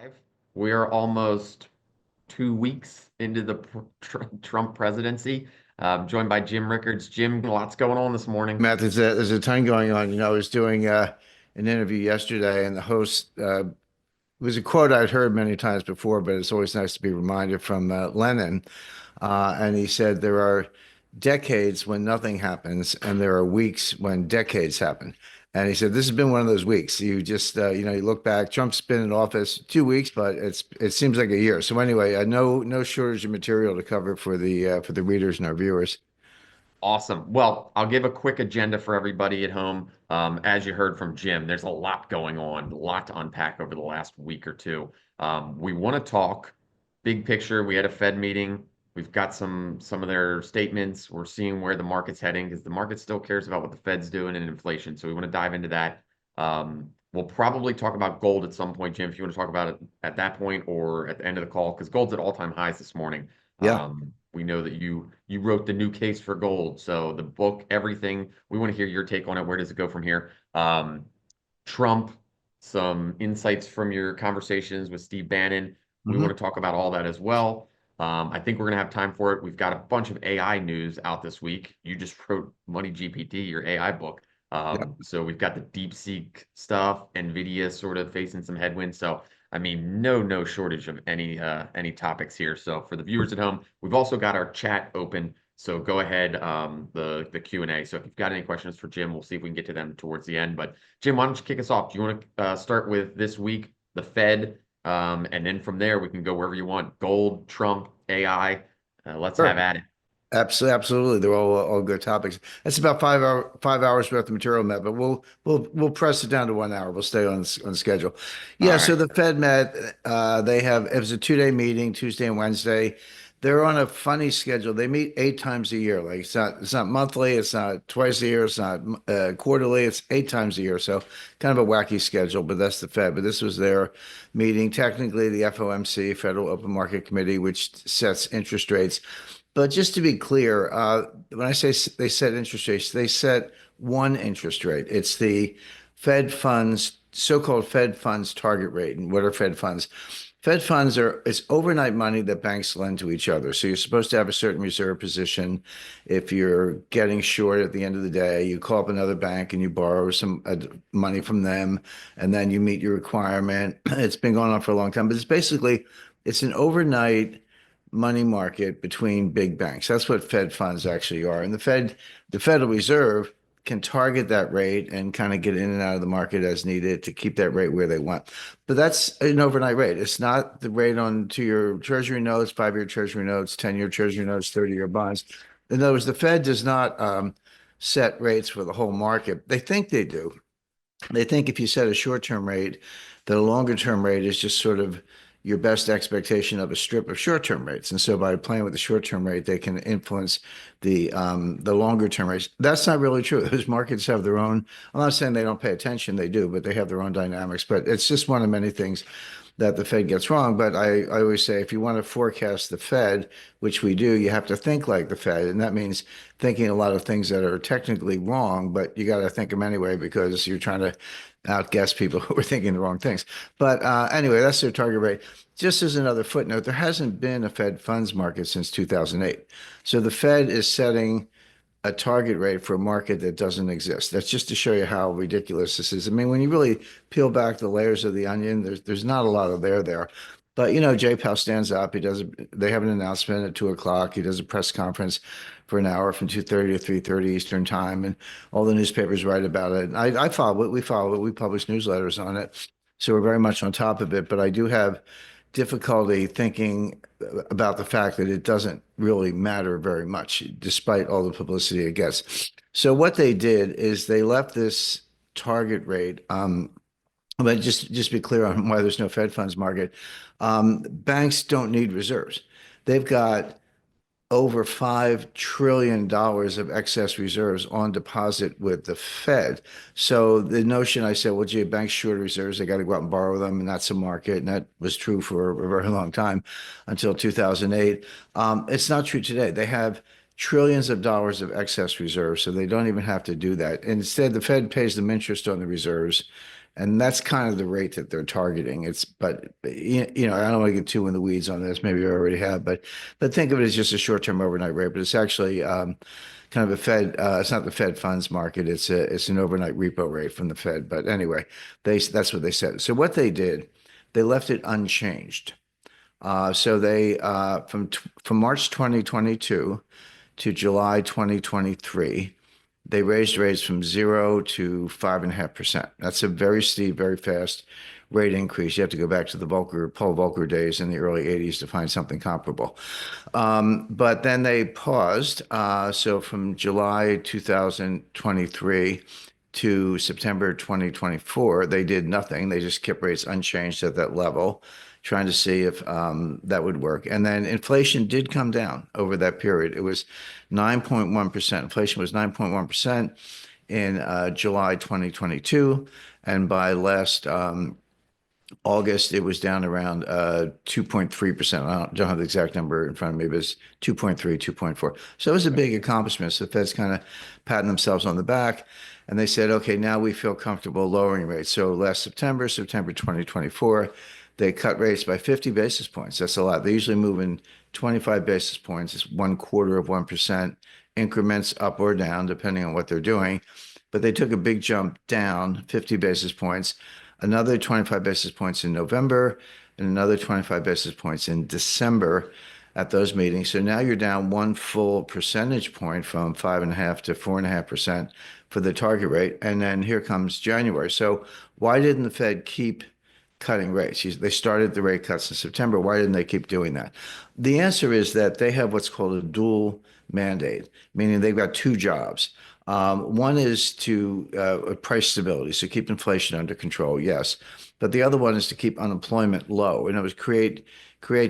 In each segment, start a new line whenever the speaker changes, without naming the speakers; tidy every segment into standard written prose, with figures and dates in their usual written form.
live. We are almost 2 weeks into the Trump presidency. Joined by Jim Rickards. Jim, lots going on this morning.
Matt, there's a ton going on. I was doing an interview yesterday, and the host was a quote I'd heard many times before, but it's always nice to be reminded from Lenin. And he said, there are decades when nothing happens, and there are weeks when decades happen. And he said, this has been one of those weeks. You just, you look back, Trump's been in office 2 weeks, but it seems like a year. So anyway, no shortage of material to cover for the readers and our viewers.
Awesome. Well, I'll give a quick agenda for everybody at home. As you heard from Jim, there's a lot going on, a lot to unpack over the last week or two. We want to talk big picture. We had a Fed meeting. We've got some of their statements. We're seeing where the market's heading because the market still cares about what the Fed's doing and inflation. So we want to dive into that. We'll probably talk about gold at some point, Jim, if you want to talk about it at that point or at the end of the call, because gold's at all-time highs this morning.
Yeah.
We know that you wrote the new case for gold. So the book, everything, we want to hear your take on it. Where does it go from here? Trump, some insights from your conversations with Steve Bannon. We
Hmm.
want to talk about all that as well. I think we're going to have time for it. We've got a bunch of AI news out this week. You just wrote Money GPT, your AI book.
Yeah.
So we've got the DeepSeek stuff, NVIDIA sort of facing some headwinds. So I mean, no shortage of any topics here. So for the viewers at home, we've also got our chat open. So go ahead, the Q&A. So if you've got any questions for Jim, we'll see if we can get to them towards the end. But Jim, why don't you kick us off? Do you want to start with this week, the Fed, and then from there we can go wherever you want. Gold, Trump, AI. Let's have
Sure.
at it.
Absolutely. They're all good topics. That's about 5 hours worth of material, Matt, but we'll press it down to 1 hour. We'll stay on schedule.
All
Yeah, so
right.
the Fed met, it was a 2-day meeting, Tuesday and Wednesday. They're on a funny schedule. They meet 8 times a year. Like it's not monthly, it's not twice a year, it's not quarterly, it's 8 times a year. So kind of a wacky schedule, but that's the Fed. But this was their meeting. Technically, the FOMC, Federal Open Market Committee, which sets interest rates. But just to be clear, when I say they set interest rates, they set one interest rate. It's the Fed funds, so-called Fed funds target rate. And what are Fed funds? Fed funds it's overnight money that banks lend to each other. So you're supposed to have a certain reserve position. If you're getting short at the end of the day, you call up another bank and you borrow some money from them, and then you meet your requirement. It's been going on for a long time, but it's an overnight money market between big banks. That's what Fed funds actually are. And the Federal Reserve can target that rate and kind of get in and out of the market as needed to keep that rate where they want. But that's an overnight rate. It's not the rate on to your treasury notes, 5-year treasury notes, 10-year treasury notes, 30-year bonds. In other words, the Fed does not set rates for the whole market. They think they do. They think if you set a short-term rate, that a longer-term rate is just sort of your best expectation of a strip of short-term rates. And so by playing with the short-term rate, they can influence the longer-term rates. That's not really true. Those markets have their own. I'm not saying they don't pay attention, they do, but they have their own dynamics. But it's just one of many things that the Fed gets wrong. But I always say if you want to forecast the Fed, which we do, you have to think like the Fed. And that means thinking a lot of things that are technically wrong, but you got to think them anyway because you're trying to outguess people who are thinking the wrong things. But anyway, that's their target rate. Just as another footnote, there hasn't been a Fed funds market since 2008. So the Fed is setting a target rate for a market that doesn't exist. That's just to show you how ridiculous this is. I mean, when you really peel back the layers of the onion, there's not a lot of there. But Jay Powell stands up. They have an announcement at 2 o'clock. He does a press conference for an hour from 2:30 to 3:30 Eastern time, and all the newspapers write about it. And I follow it. We follow it. We publish newsletters on it, so we're very much on top of it. But I do have difficulty thinking about the fact that it doesn't really matter very much, despite all the publicity it gets. So what they did is they left this target rate. But just be clear on why there's no Fed funds market. Banks don't need reserves. They've got over $5 trillion of excess reserves on deposit with the Fed. So the notion I said, well, gee, banks short reserves, they got to go out and borrow them, and that's a market. And that was true for a very long time until 2008. It's not true today. They have trillions of dollars of excess reserves, so they don't even have to do that. And instead, the Fed pays them interest on the reserves, And that's kind of the rate that they're targeting. I don't want to get too in the weeds on this. Maybe you already have, but think of it as just a short-term overnight rate. But it's actually kind of a Fed. It's not the Fed funds market. It's an overnight repo rate from the Fed. But anyway, that's what they said. So what they did, they left it unchanged. So they from March 2022 to July 2023, they raised rates from 0 to 5.5%. That's a very steep, very fast rate increase. You have to go back to the Paul Volcker days in the early 80s to find something comparable. But then they paused. So from July 2023 to September 2024, they did nothing. They just kept rates unchanged at that level, trying to see if that would work. And then inflation did come down over that period. It was 9.1%. Inflation was 9.1% in July 2022. And by last August, it was down around 2.3%. I don't have the exact number in front of me, but it's 2.3, 2.4. So it was a big accomplishment. So the Fed's kind of patting themselves on the back. And they said, okay, now we feel comfortable lowering rates. So last September 2024, they cut rates by 50 basis points. That's a lot. They usually move in 25 basis points. It's 1/4 of 1% increments up or down, depending on what they're doing. But they took a big jump down 50 basis points, another 25 basis points in November, and another 25 basis points in December at those meetings. So now you're down 1 full percentage point from 5.5 to 4.5% for the target rate. And then here comes January. So why didn't the Fed keep cutting rates? They started the rate cuts in September. Why didn't they keep doing that? The answer is that they have what's called a dual mandate, meaning they've got two jobs. One is to price stability, so keep inflation under control, yes. But the other one is to keep unemployment low. And it was create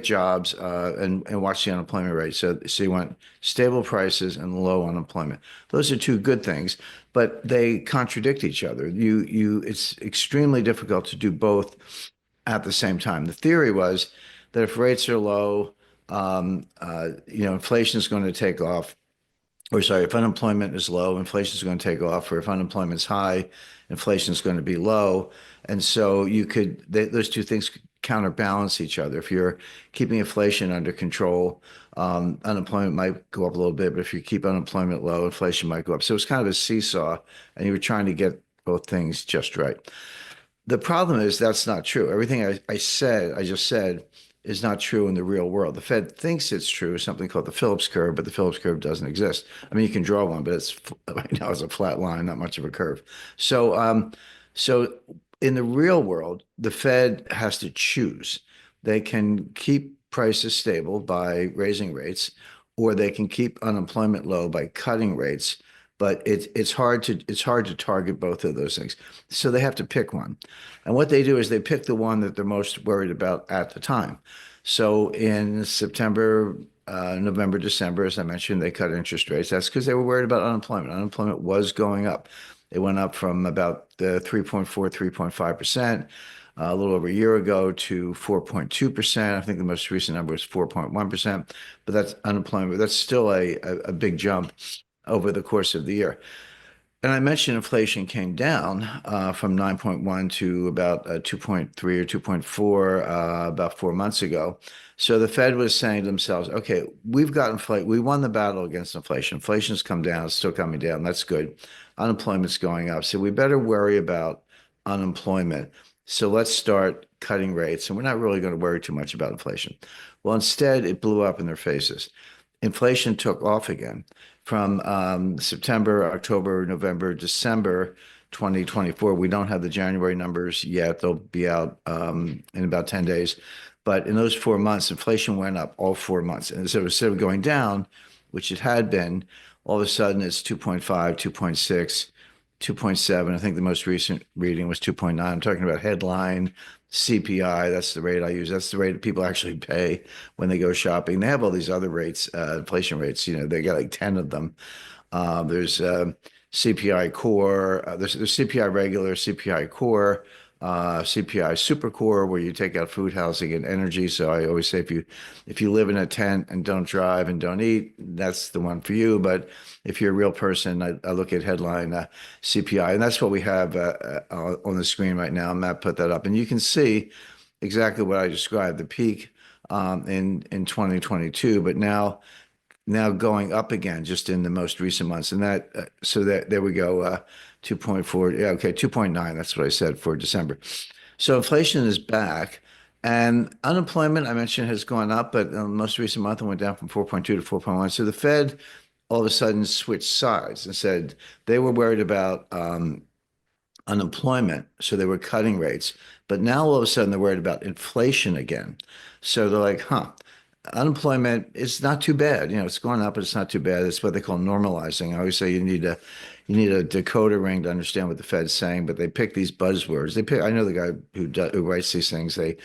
jobs and watch the unemployment rate. So you want stable prices and low unemployment. Those are two good things, but they contradict each other. It's extremely difficult to do both at the same time. The theory was that if rates are low, inflation is going to take off. Or sorry, if unemployment is low, inflation is going to take off. Or if unemployment is high, inflation is going to be low. And so those two things counterbalance each other. If you're keeping inflation under control, unemployment might go up a little bit, but if you keep unemployment low, inflation might go up. So it's kind of a seesaw, and you were trying to get both things just right. The problem is that's not true. Everything I just said, is not true in the real world. The Fed thinks it's true, something called the Phillips curve, but the Phillips curve doesn't exist. I mean, you can draw one, but right now it's a flat line, not much of a curve. So in the real world, the Fed has to choose. They can keep prices stable by raising rates, or they can keep unemployment low by cutting rates. But it's hard to target both of those things. So they have to pick one. And what they do is they pick the one that they're most worried about at the time. So in September, November, December, as I mentioned, they cut interest rates. That's because they were worried about unemployment. Unemployment was going up. It went up from about 3.4, 3.5% a little over a year ago to 4.2%. I think the most recent number was 4.1%, but that's unemployment. That's still a big jump over the course of the year. And I mentioned inflation came down from 9.1 to about 2.3 or 2.4 about 4 months ago. So the Fed was saying to themselves, okay, we've got inflation. We won the battle against inflation. Inflation's come down. It's still coming down. That's good. Unemployment's going up. So we better worry about unemployment. So let's start cutting rates. And we're not really going to worry too much about inflation. Well, instead, it blew up in their faces. Inflation took off again from September, October, November, December 2024. We don't have the January numbers yet. They'll be out in about 10 days. But in those 4 months, inflation went up all 4 months. And so instead of going down, which it had been, all of a sudden it's 2.5, 2.6, 2.7. I think the most recent reading was 2.9. I'm talking about headline CPI. That's the rate I use. That's the rate that people actually pay when they go shopping. They have all these other rates, inflation rates. They got like 10 of them. There's CPI core. There's CPI regular, CPI core. CPI Supercore, where you take out food, housing, and energy. So I always say if you live in a tent and don't drive and don't eat, that's the one for you. But if you're a real person, I look at headline CPI, and that's what we have on the screen right now. Matt put that up, and you can see exactly what I described, the peak in 2022, but now going up again just in the most recent months. And that, so that there we go, 2.4, yeah, okay, 2.9, that's what I said for December. So inflation is back. And unemployment, I mentioned, has gone up, but in the most recent month it went down from 4.2 to 4.1. So the Fed all of a sudden switched sides and said they were worried about unemployment, so they were cutting rates. But now all of a sudden they're worried about inflation again. So they're like, huh, unemployment is not too bad. It's going up, but it's not too bad. It's what they call normalizing. I always say you need a decoder ring to understand what the Fed's saying, but they pick these buzzwords. I know the guy who writes these things. They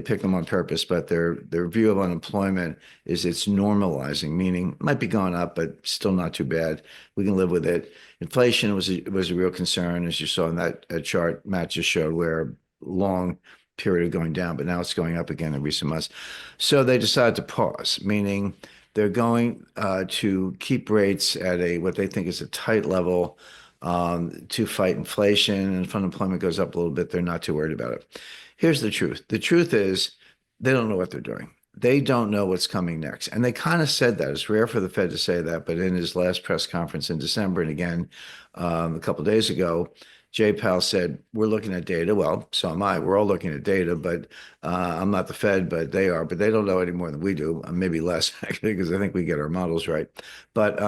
pick them on purpose, but their view of unemployment is it's normalizing, meaning it might be going up, but still not too bad. We can live with it. Inflation was a real concern, as you saw in that chart Matt just showed, where long period of going down, but now it's going up again in recent months. So they decided to pause, meaning they're going to keep rates at what they think is a tight level to fight inflation. And if unemployment goes up a little bit, they're not too worried about it. Here's the truth. The truth is they don't know what they're doing. They don't know what's coming next. And they kind of said that. It's rare for the Fed to say that, but in his last press conference in December, and again a couple of days ago, Jay Powell said, we're looking at data. Well, so am I. We're all looking at data, but I'm not the Fed, but they are. But they don't know any more than we do, maybe less, actually, because I think we get our models right. But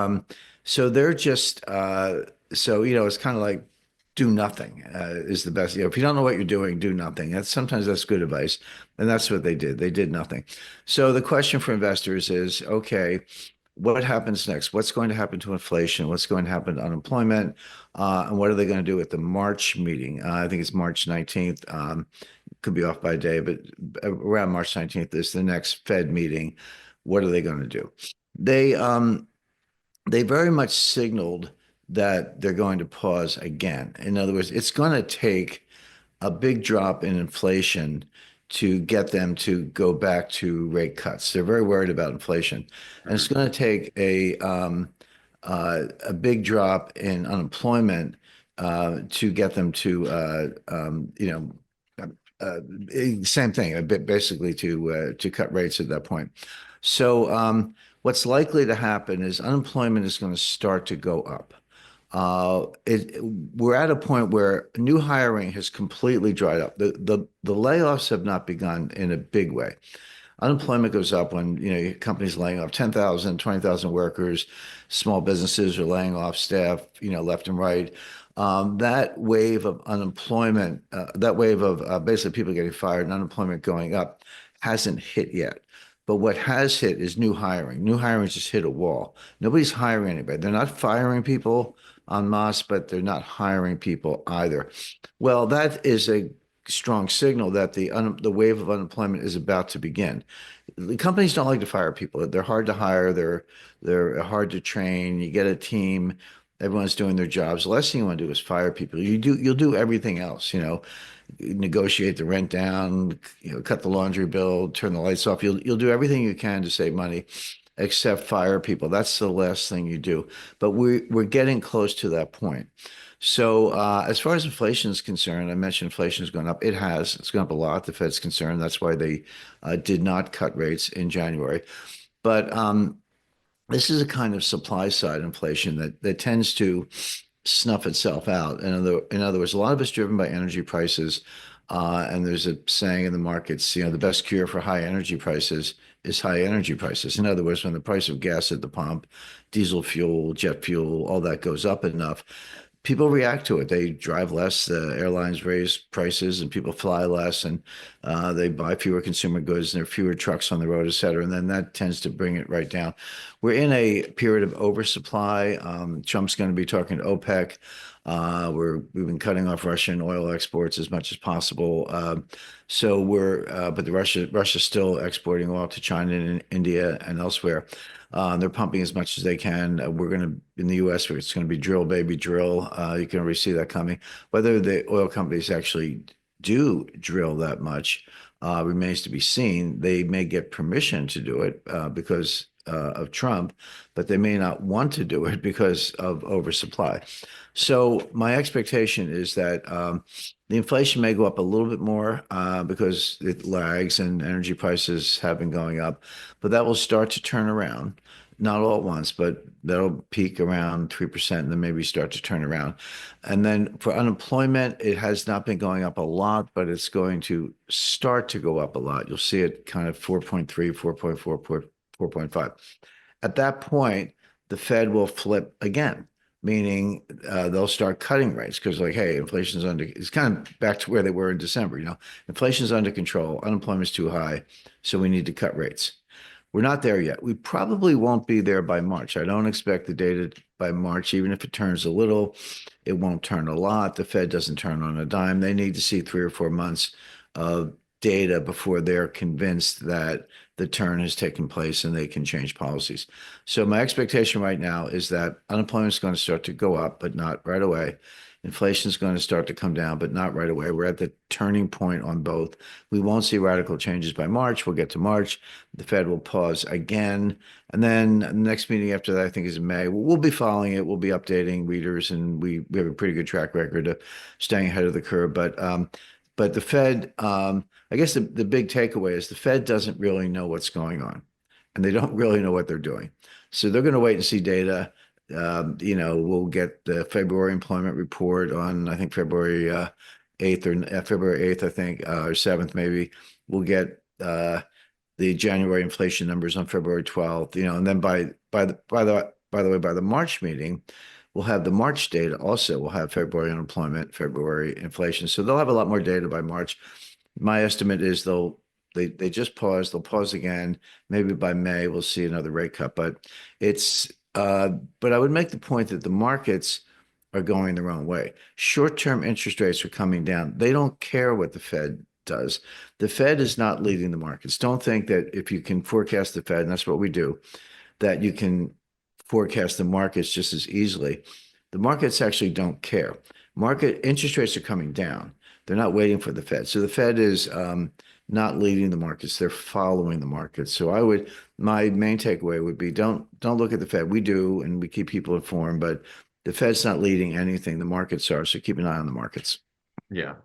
so they're just, it's kind of like do nothing is the best. If you don't know what you're doing, do nothing. Sometimes that's good advice. And that's what they did. They did nothing. So the question for investors is, okay, what happens next? What's going to happen to inflation? What's going to happen to unemployment? And what are they going to do at the March meeting? I think it's March 19th. Could be off by a day, but around March 19th is the next Fed meeting. What are they going to do? They very much signaled that they're going to pause again. In other words, it's going to take a big drop in inflation to get them to go back to rate cuts. They're very worried about inflation. And it's going to take a big drop in unemployment to get them to, same thing, basically to cut rates at that point. So what's likely to happen is unemployment is going to start to go up. We're at a point where new hiring has completely dried up. The layoffs have not begun in a big way. Unemployment goes up when companies laying off 10,000, 20,000 workers, small businesses are laying off staff, left and right. That wave of unemployment, that wave of basically people getting fired and unemployment going up hasn't hit yet. But what has hit is new hiring. New hiring just hit a wall. Nobody's hiring anybody. They're not firing people en masse, but they're not hiring people either. Well, that is a strong signal that the wave of unemployment is about to begin. The companies don't like to fire people. They're hard to hire. They're hard to train. You get a team. Everyone's doing their jobs. The last thing you want to do is fire people. You'll do everything else, negotiate the rent down, cut the laundry bill, turn the lights off. You'll do everything you can to save money, except fire people. That's the last thing you do. But we're getting close to that point. So as far as inflation is concerned, I mentioned inflation is going up. It has. It's gone up a lot. The Fed's concerned. That's why they did not cut rates in January. But this is a kind of supply side inflation that tends to snuff itself out. In other words, a lot of it's driven by energy prices. And there's a saying in the markets, the best cure for high energy prices is high energy prices. In other words, when the price of gas at the pump, diesel fuel, jet fuel, all that goes up enough, people react to it. They drive less, the airlines raise prices, and people fly less, and they buy fewer consumer goods, and there are fewer trucks on the road, et cetera. And then that tends to bring it right down. We're in a period of oversupply. Trump's going to be talking to OPEC. We've been cutting off Russian oil exports as much as possible. But Russia's still exporting oil to China and India and elsewhere. They're pumping as much as they can. In the U.S., it's going to be drill, baby, drill. You can already see that coming. Whether the oil companies actually do drill that much remains to be seen. They may get permission to do it because of Trump, but they may not want to do it because of oversupply. So my expectation is that the inflation may go up a little bit more because it lags and energy prices have been going up, but that will start to turn around. Not all at once, but that'll peak around 3% and then maybe start to turn around. And then for unemployment, it has not been going up a lot, but it's going to start to go up a lot. You'll see it kind of 4.3, 4.4, 4.5. At that point, the Fed will flip again, meaning they'll start cutting rates because, like, hey, inflation's under, it's kind of back to where they were in December. Inflation's under control, unemployment's too high, so we need to cut rates. We're not there yet. We probably won't be there by March. I don't expect the data by March, even if it turns a little, it won't turn a lot. The Fed doesn't turn on a dime. They need to see 3 or 4 months of data before they're convinced that the turn has taken place and they can change policies. So my expectation right now is that unemployment is going to start to go up, but not right away. Inflation is going to start to come down, but not right away. We're at the turning point on both. We won't see radical changes by March. We'll get to March. The Fed will pause again. And then the next meeting after that, I think, is in May. We'll be following it. We'll be updating readers, and we have a pretty good track record of staying ahead of the curve. But the Fed, I guess the big takeaway is the Fed doesn't really know what's going on, and they don't really know what they're doing. So they're going to wait and see data. We'll get the February employment report on, I think, February 8th or February 8th, I think, or 7th, maybe. We'll get the January inflation numbers on February 12th, and then by the way, by the March meeting, we'll have the March data also. We'll have February unemployment, February inflation. So they'll have a lot more data by March. My estimate is they just pause. They'll pause again. Maybe by May we'll see another rate cut. But I would make the point that the markets are going the wrong way. Short-term interest rates are coming down. They don't care what the Fed does. The Fed is not leading the markets. Don't think that if you can forecast the Fed, and that's what we do, that you can forecast the markets just as easily. The markets actually don't care. Market interest rates are coming down. They're not waiting for the Fed. So the Fed is not leading the markets. They're following the markets. So my main takeaway would be don't look at the Fed. We do, and we keep people informed, but the Fed's not leading anything. The markets are. So keep an eye on the markets.
Yeah.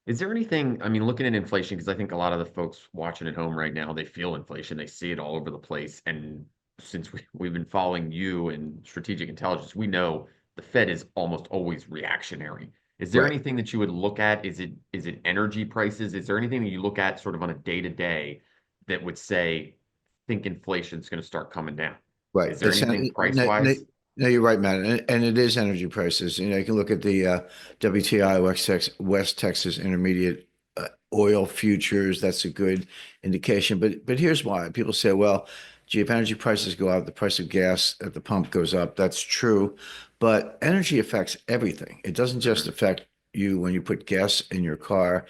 Is there anything, I mean, looking at inflation, because I think a lot of the folks watching at home right now, they feel inflation, they see it all over the place. And since we've been following you and strategic intelligence, we know the Fed is almost always reactionary. Is there
Right.
anything that you would look at? Is it energy prices? Is there anything that you look at sort of on a day-to-day that would say, think inflation is going to start coming down?
Right.
Is there anything
No, no,
price-wise?
no, you're right, Matt. And it is energy prices. You can look at the WTI, West Texas Intermediate oil futures. That's a good indication. But here's why. People say, well, gee, if energy prices go up, the price of gas at the pump goes up. That's true. But energy affects everything. It doesn't just
Mhm.
affect you when you put gas in your car.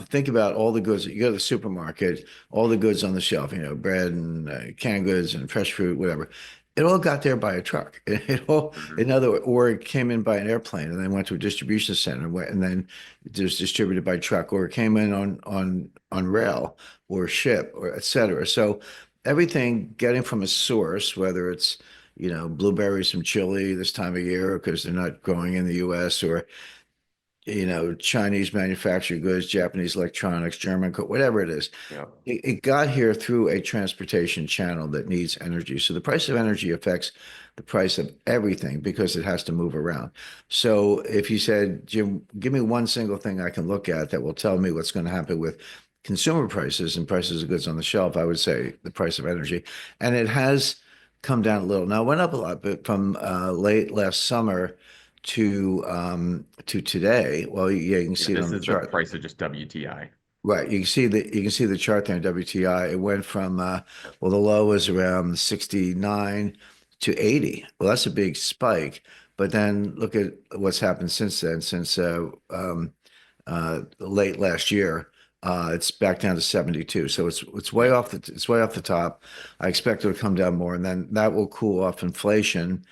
Think about all the goods. You go to the supermarket, all the goods on the shelf, bread and canned goods and fresh fruit, whatever. It all got there by a truck.
Mhm.
In other words, or it came in by an airplane and then went to a distribution center and then it was distributed by truck, or it came in on rail or ship or et cetera. So everything getting from a source, whether it's blueberries from Chile this time of year because they're not growing in the U.S., or Chinese manufactured goods, Japanese electronics, German, whatever it is.
Yeah.
It got here through a transportation channel that needs energy. So the price of energy affects the price of everything because it has to move around. So if you said, Jim, give me one single thing I can look at that will tell me what's going to happen with consumer prices and prices of goods on the shelf, I would say the price of energy. And it has come down a little. Now, it went up a lot, but from late last summer to today. Well, yeah, you can
Yeah,
see it
this
on the
is the
chart.
price of just WTI.
Right. You can see the chart there in WTI. It went from well, the low was around 69 to 80. Well, that's a big spike. But then look at what's happened since then, since late last year. It's back down to 72. So it's way
Yeah.
off the top. I expect it to come down more, and then that will cool off inflation.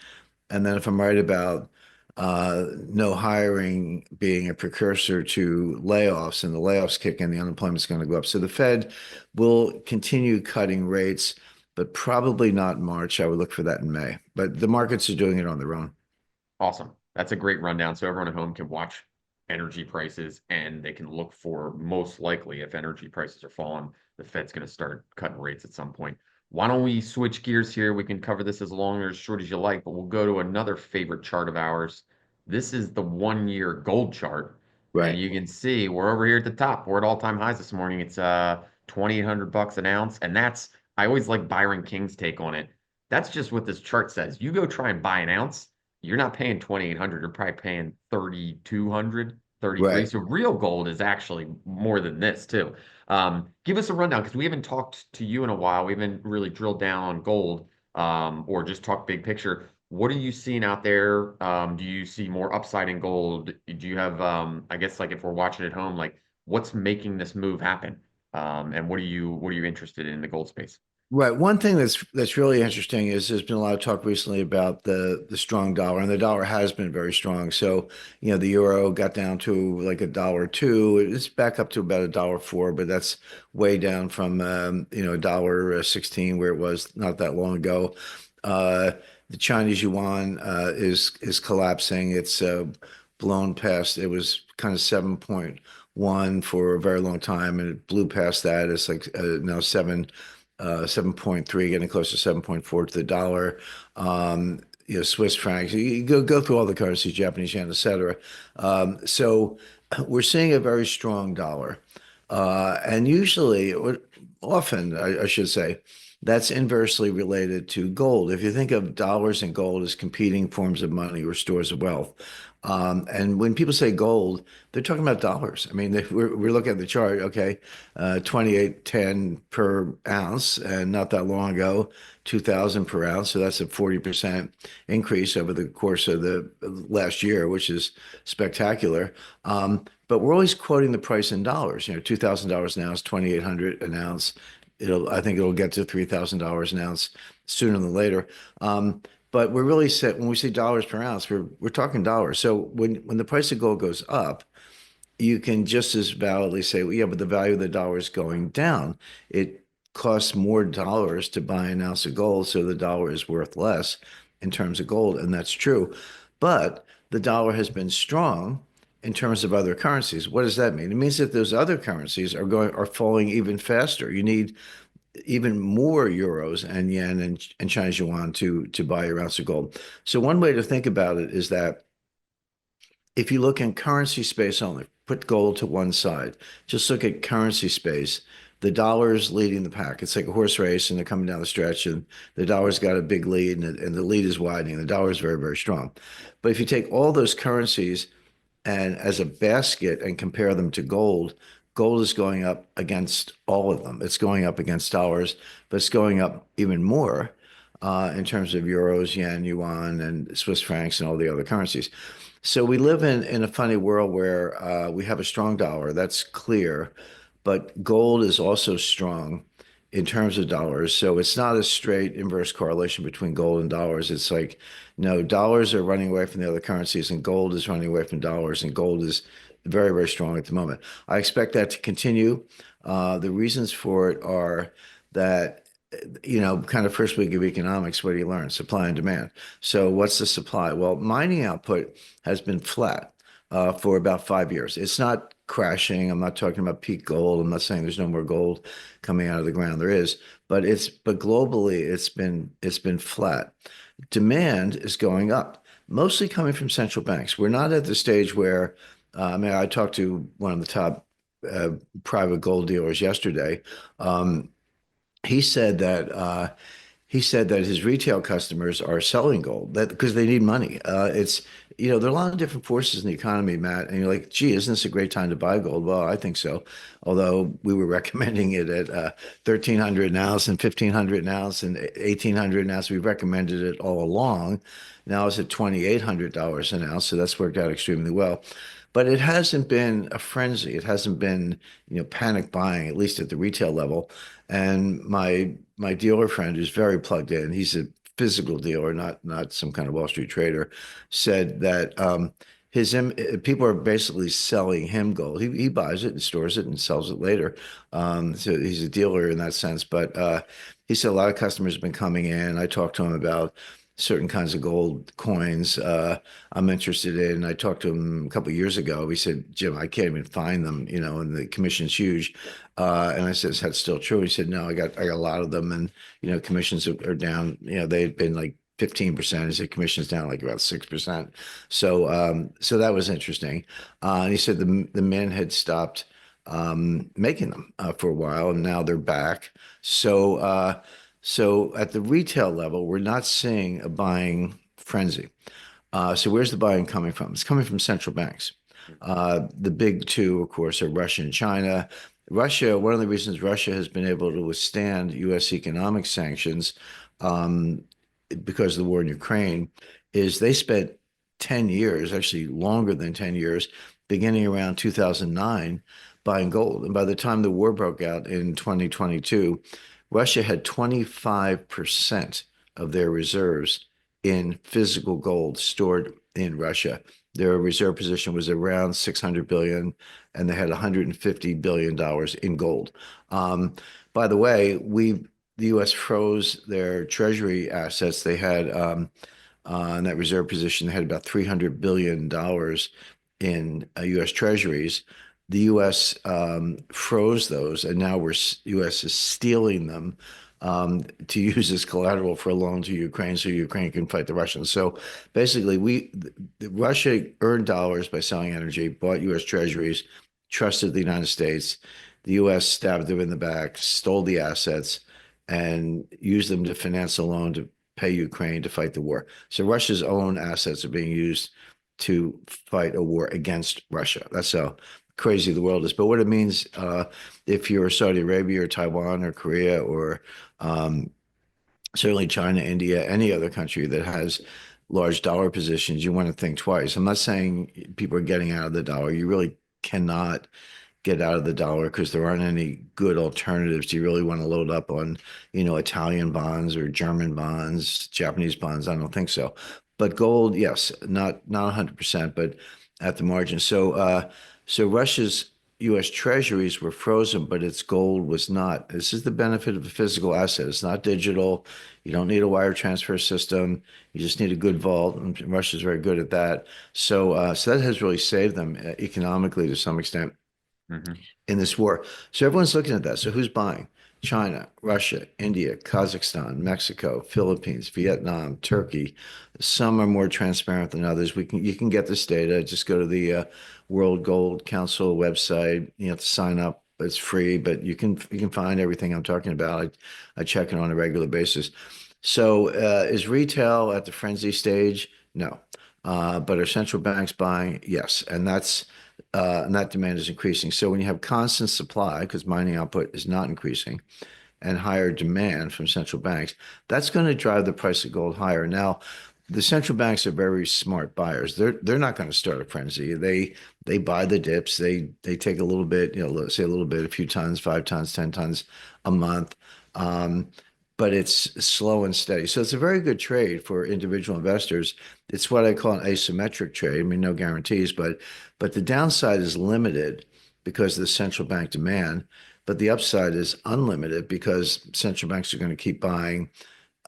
And then if I'm right about no hiring being a precursor to layoffs, and the layoffs kick in, the unemployment's going to go up. So the Fed will continue cutting rates, but probably not in March. I would look for that in May. But the markets are doing it on their own.
Awesome. That's a great rundown. So everyone at home can watch energy prices and they can look for most likely if energy prices are falling, the Fed's going to start cutting rates at some point. Why don't we switch gears here? We can cover this as long or as short as you like, but we'll go to another favorite chart of ours. This is the 1 year gold chart. And
Right.
you can see we're over here at the top. We're at all-time highs this morning. It's 2,800 bucks an ounce. And that's I always like Byron King's take on it. That's just what this chart says. You go try and buy an ounce, you're not paying 2,800, you're probably paying 3,200, 33.
Right.
So real gold is actually more than this too. Give us a rundown because we haven't talked to you in a while. We haven't really drilled down on gold, or just talk big picture. What are you seeing out there? Do you see more upside in gold? Do you have, I guess, like if we're watching at home, like what's making this move happen? And what are you interested in the gold space?
Right. One thing that's really interesting is there's been a lot of talk recently about the strong dollar, and the dollar has been very strong. So, the euro got down to like $1.02. It's back up to about $1.04, but that's way down from $1.16 where it was not that long ago. Uh, the Chinese yuan is collapsing. It's blown past. It was kind of 7.1 for a very long time, and it blew past that. It's like now 7.3, getting close to 7.4 to the dollar. Swiss francs. You go through all the currencies, Japanese yen, et cetera. So we're seeing a very strong dollar. And usually, often, I should say, that's inversely related to gold. If you think of dollars and gold as competing forms of money or stores of wealth, and when people say gold, they're talking about dollars. I mean, we're looking at the chart, okay, 28.10 per ounce, and not that long ago, 2,000 per ounce. So that's a 40% increase over the course of the last year, which is spectacular. But we're always quoting the price in dollars. $2,000 an ounce, 2,800 an ounce. I think it'll get to $3,000 an ounce sooner than later. But we're really set when we say dollars per ounce, we're talking dollars. So when the price of gold goes up, you can just as validly say, well, yeah, but the value of the dollar is going down. It costs more dollars to buy an ounce of gold, so the dollar is worth less in terms of gold, and that's true. But the dollar has been strong in terms of other currencies. What does that mean? It means that those other currencies are falling even faster. You need even more euros and yen and Chinese yuan to buy your ounce of gold. So one way to think about it is that if you look in currency space only, put gold to one side, just look at currency space. The dollar's leading the pack. It's like a horse race, and they're coming down the stretch, and the dollar's got a big lead, and the lead is widening. The dollar is very, very strong. But if you take all those currencies and as a basket and compare them to gold, gold is going up against all of them. It's going up against dollars, but it's going up even more in terms of euros, yen, yuan, and Swiss francs, and all the other currencies. So we live in a funny world where we have a strong dollar, that's clear, but gold is also strong in terms of dollars. So it's not a straight inverse correlation between gold and dollars. It's like, no, dollars are running away from the other currencies, and gold is running away from dollars, and gold is very, very strong at the moment. I expect that to continue. The reasons for it are that kind of first week of economics, what do you learn? Supply and demand. So what's the supply? Well, mining output has been flat for about 5 years. It's not crashing. I'm not talking about peak gold. I'm not saying there's no more gold coming out of the ground. There is, but globally it's been flat. Demand is going up, mostly coming from central banks. We're not at the stage where, I talked to one of the top uh, private gold dealers yesterday. He said that his retail customers are selling gold that because they need money. There are a lot of different forces in the economy, Matt, and you're like, gee, isn't this a great time to buy gold? Well, I think so. Although we were recommending it at 1,300 an ounce and 1,500 an ounce and 1,800 an ounce. We've recommended it all along. Now it's at $2,800 an ounce, so that's worked out extremely well. But it hasn't been a frenzy. It hasn't been, panic buying, at least at the retail level. And my dealer friend who's very plugged in, he's a physical dealer, not some kind of Wall Street trader, said that people are basically selling him gold. He buys it and stores it and sells it later. So he's a dealer in that sense. But he said a lot of customers have been coming in. I talked to him about certain kinds of gold coins I'm interested in. I talked to him a couple of years ago. He said, Jim, I can't even find them, and the commission's huge. And I said, is that still true? He said, no, I got a lot of them. And, commissions are down, they've been like 15%. He said commissions down like about 6%. So that was interesting. And he said the men had stopped making them for a while, and now they're back. So at the retail level, we're not seeing a buying frenzy. So where's the buying coming from? It's coming from central banks. The big two, of course, are Russia and China. Russia, one of the reasons Russia has been able to withstand U.S. economic sanctions because of the war in Ukraine is they spent 10 years, actually longer than 10 years, beginning around 2009, buying gold. And by the time the war broke out in 2022, Russia had 25% of their reserves in physical gold stored in Russia. Their reserve position was around 600 billion, and they had 150 billion dollars in gold. By the way, the U.S. froze their treasury assets. They had in that reserve position, they had about $300 billion in U.S. treasuries. The U.S. Froze those, and now U.S. is stealing them to use as collateral for a loan to Ukraine, so Ukraine can fight the Russians. So basically, Russia earned dollars by selling energy, bought U.S. treasuries, trusted the United States. The U.S. stabbed them in the back, stole the assets, and used them to finance a loan to pay Ukraine to fight the war. So Russia's own assets are being used to fight a war against Russia. That's how crazy the world is. But what it means, if you're Saudi Arabia or Taiwan or Korea or certainly China, India, any other country that has large dollar positions, you want to think twice. I'm not saying people are getting out of the dollar. You really cannot get out of the dollar because there aren't any good alternatives. Do you really want to load up on, Italian bonds or German bonds, Japanese bonds? I don't think so. But gold, yes, not 100%, but at the margin. So Russia's U.S. treasuries were frozen, but its gold was not. This is the benefit of a physical asset. It's not digital. You don't need a wire transfer system. You just need a good vault, and Russia's very good at that. So that has really saved them economically to some extent in this war. So everyone's looking at that. So who's buying? China, Russia, India, Kazakhstan, Mexico, Philippines, Vietnam, Turkey. Some are more transparent than others. You can get this data. Just go to the World Gold Council website. You have to sign up. It's free, but you can find everything I'm talking about. I check it on a regular basis. So is retail at the frenzy stage? No. But are central banks buying? Yes. And that demand is increasing. So when you have constant supply, because mining output is not increasing, and higher demand from central banks, that's going to drive the price of gold higher. Now, the central banks are very smart buyers. They're not going to start a frenzy. They buy the dips. They take a little bit, let's say a little bit, a few tons, 5 tons, 10 tons a month. But it's slow and steady. So it's a very good trade for individual investors. It's what I call an asymmetric trade. I mean, no guarantees, but the downside is limited because of the central bank demand, but the upside is unlimited because central banks are going to keep buying.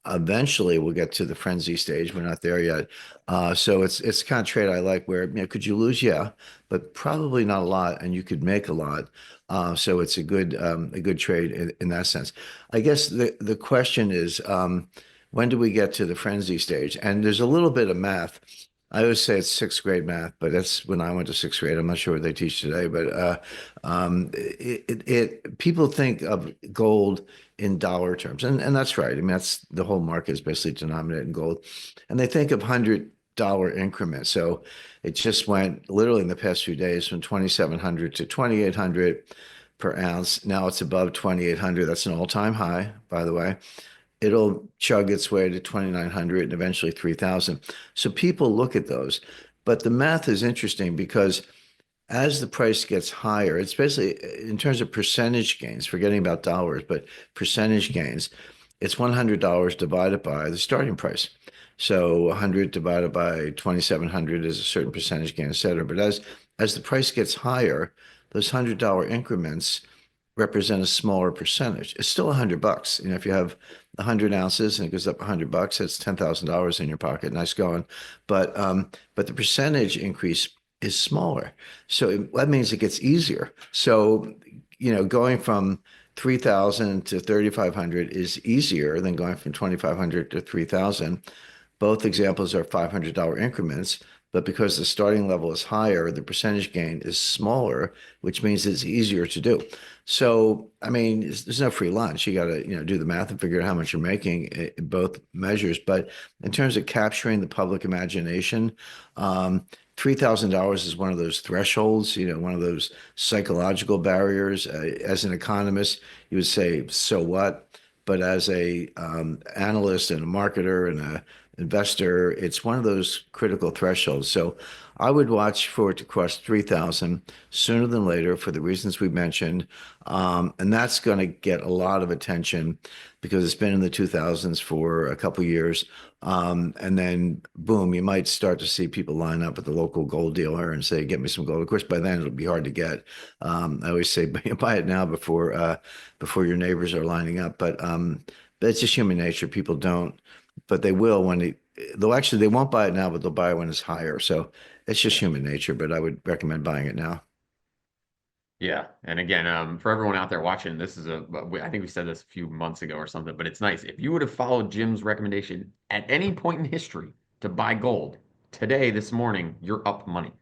Eventually, we'll get to the frenzy stage. We're not there yet. So it's the kind of trade I like where, could you lose? Yeah, but probably not a lot, and you could make a lot. So it's a good trade in that sense. I guess the question is, when do we get to the frenzy stage? And there's a little bit of math. I always say it's sixth grade math, but that's when I went to sixth grade. I'm not sure what they teach today, but people think of gold in dollar terms, and that's right. I mean, that's the whole market is basically denominated in gold, and they think of $100 increments. So it just went literally in the past few days from 2,700 to 2,800 per ounce. Now it's above 2,800. That's an all-time high, by the way. It'll chug its way to 2,900 and eventually 3,000. So people look at those, but the math is interesting because as the price gets higher, it's basically in terms of percentage gains, forgetting about dollars, but percentage gains. it's $100 divided by the starting price. So 100 divided by 2,700 is a certain percentage gain, et cetera. But as the price gets higher, those $100 increments represent a smaller percentage. It's still $100. If you have 100 ounces and it goes up $100, that's $10,000 in your pocket. Nice going. But the percentage increase is smaller. So that means it gets easier. So, going from 3,000 to 3,500 is easier than going from 2,500 to 3,000. Both examples are $500 increments, but because the starting level is higher, the percentage gain is smaller, which means it's easier to do. So, I mean, there's no free lunch. You got to, do the math and figure out how much you're making in both measures. But in terms of capturing the public imagination, $3,000 is one of those thresholds, one of those psychological barriers. As an economist, you would say, so what? But as a analyst and a marketer and a investor, it's one of those critical thresholds. So I would watch for it to cross 3,000 sooner than later for the reasons we mentioned. And that's going to get a lot of attention because it's been in the 2000s for a couple of years. And then boom, you might start to see people line up at the local gold dealer and say, get me some gold. Of course, by then it'll be hard to get. I always say buy it now before your neighbors are lining up. But it's just human nature. People don't, but they will they won't buy it now, but they'll buy it when it's higher. So it's just human nature, but I would recommend buying it now.
Yeah. And again, for everyone out there watching, I think we said this a few months ago or something, but it's nice. If you would have followed Jim's recommendation at any point in history to buy gold today, this morning, you're up money.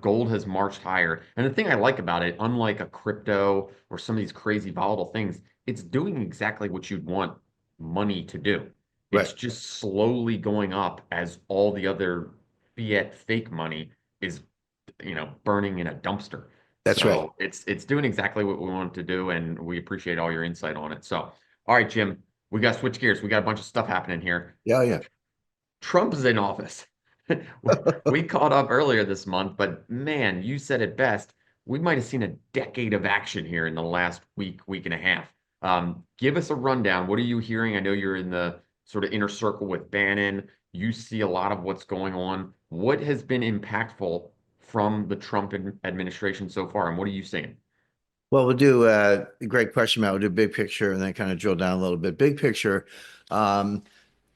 Gold has marched higher. And the thing I like about it, unlike a crypto or some of these crazy volatile things, it's doing exactly what you'd want money to do.
Right.
It's just slowly going up as all the other fiat fake money is, burning in a dumpster.
That's right.
So it's doing exactly what we want it to do, and we appreciate all your insight on it. So, all right, Jim, we got to switch gears. We got a bunch of stuff happening here.
Yeah, yeah.
Trump is in office. We caught up earlier this month, but man, you said it best. We might have seen a decade of action here in the last week and a half. Give us a rundown. What are you hearing? I know you're in the sort of inner circle with Bannon. You see a lot of what's going on. What has been impactful from the Trump administration so far, and what are you seeing?
Well, we'll do a great question, Matt. We'll do big picture and then kind of drill down a little bit. Big picture, um,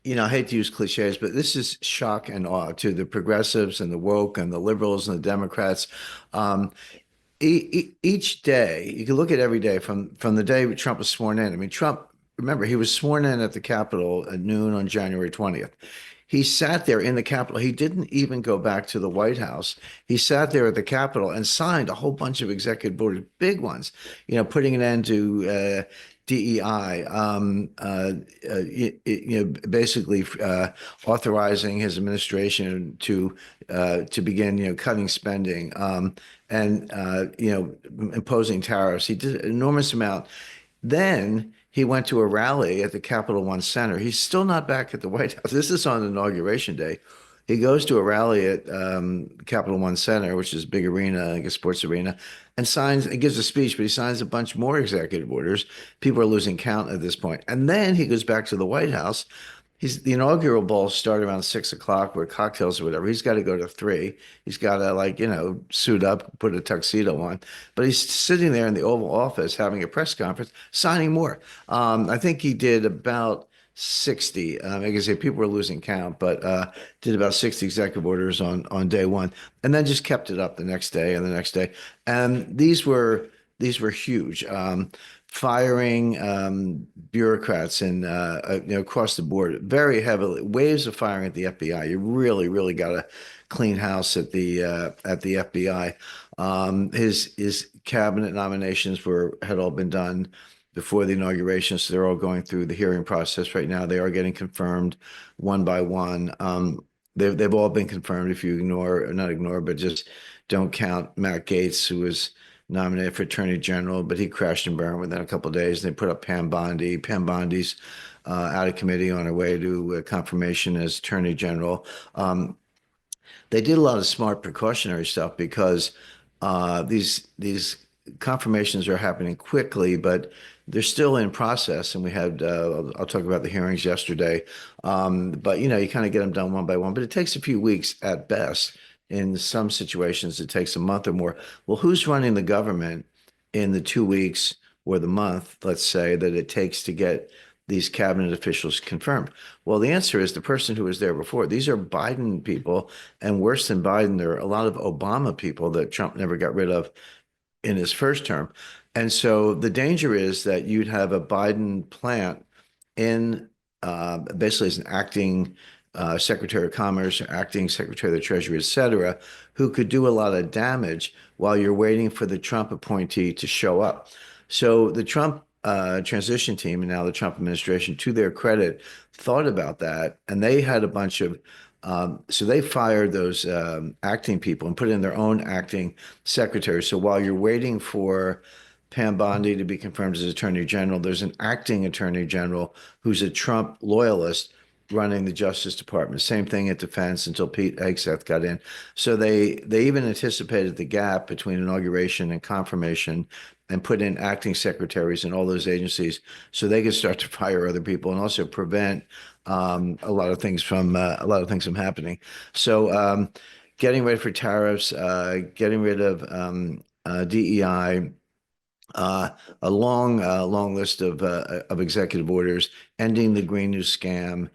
I hate to use cliches, but this is shock and awe to the progressives and the woke and the liberals and the Democrats. Um, each day, you can look at every day from the day Trump was sworn in. I mean, Trump, remember, he was sworn in at the Capitol at noon on January 20th. He sat there in the Capitol. He didn't even go back to the White House. He sat there at the Capitol and signed a whole bunch of executive orders, big ones, putting an end to DEI, basically authorizing his administration to begin, cutting spending, and imposing tariffs. He did an enormous amount. Then he went to a rally at the Capital One Center. He's still not back at the White House. This is on Inauguration Day. He goes to a rally at Capital One Center, which is a big arena, like a sports arena, and gives a speech, but he signs a bunch more executive orders. People are losing count at this point. And then he goes back to the White House. The inaugural ball started around 6 o'clock with cocktails or whatever. He's got to go to 3. He's got to suit up, put a tuxedo on. But he's sitting there in the Oval Office having a press conference, signing more. I think he did about 60. Like I say, people were losing count, but did about 60 executive orders on day one, and then just kept it up the next day and the next day. And these were huge. Firing bureaucrats and across the board very heavily, waves of firing at the FBI. You really got to clean house at the FBI. His cabinet nominations had all been done before the inauguration, so they're all going through the hearing process right now. They are getting confirmed one by one. They've all been confirmed if you not ignore, but just don't count Matt Gaetz, who was nominated for Attorney General, but he crashed and burned within a couple of days. They put up Pam Bondi. Pam Bondi's out of committee on her way to confirmation as Attorney General. They did a lot of smart precautionary stuff because these confirmations are happening quickly, but they're still in process. And we had, I'll talk about the hearings yesterday. But you kind of get them done one by one, but it takes a few weeks at best. In some situations, it takes a month or more. Well, who's running the government in the 2 weeks or the month, let's say, that it takes to get these cabinet officials confirmed? Well, the answer is the person who was there before. These are Biden people, and worse than Biden, there are a lot of Obama people that Trump never got rid of in his first term. And so the danger is that you'd have a Biden plant in basically as an acting Secretary of Commerce, acting Secretary of the Treasury, et cetera, who could do a lot of damage while you're waiting for the Trump appointee to show up. So the Trump transition team and now the Trump administration, to their credit, thought about that, and they had a bunch of so they fired those acting people and put in their own acting secretary. So while you're waiting for Pam Bondi to be confirmed as Attorney General, there's an acting Attorney General who's a Trump loyalist running the Justice Department. Same thing at Defense until Pete Hegseth got in. So they even anticipated the gap between inauguration and confirmation and put in acting secretaries in all those agencies so they could start to fire other people and also prevent a lot of things from happening. So getting ready for tariffs, getting rid of DEI, a long list of executive orders, ending the Green New Scam.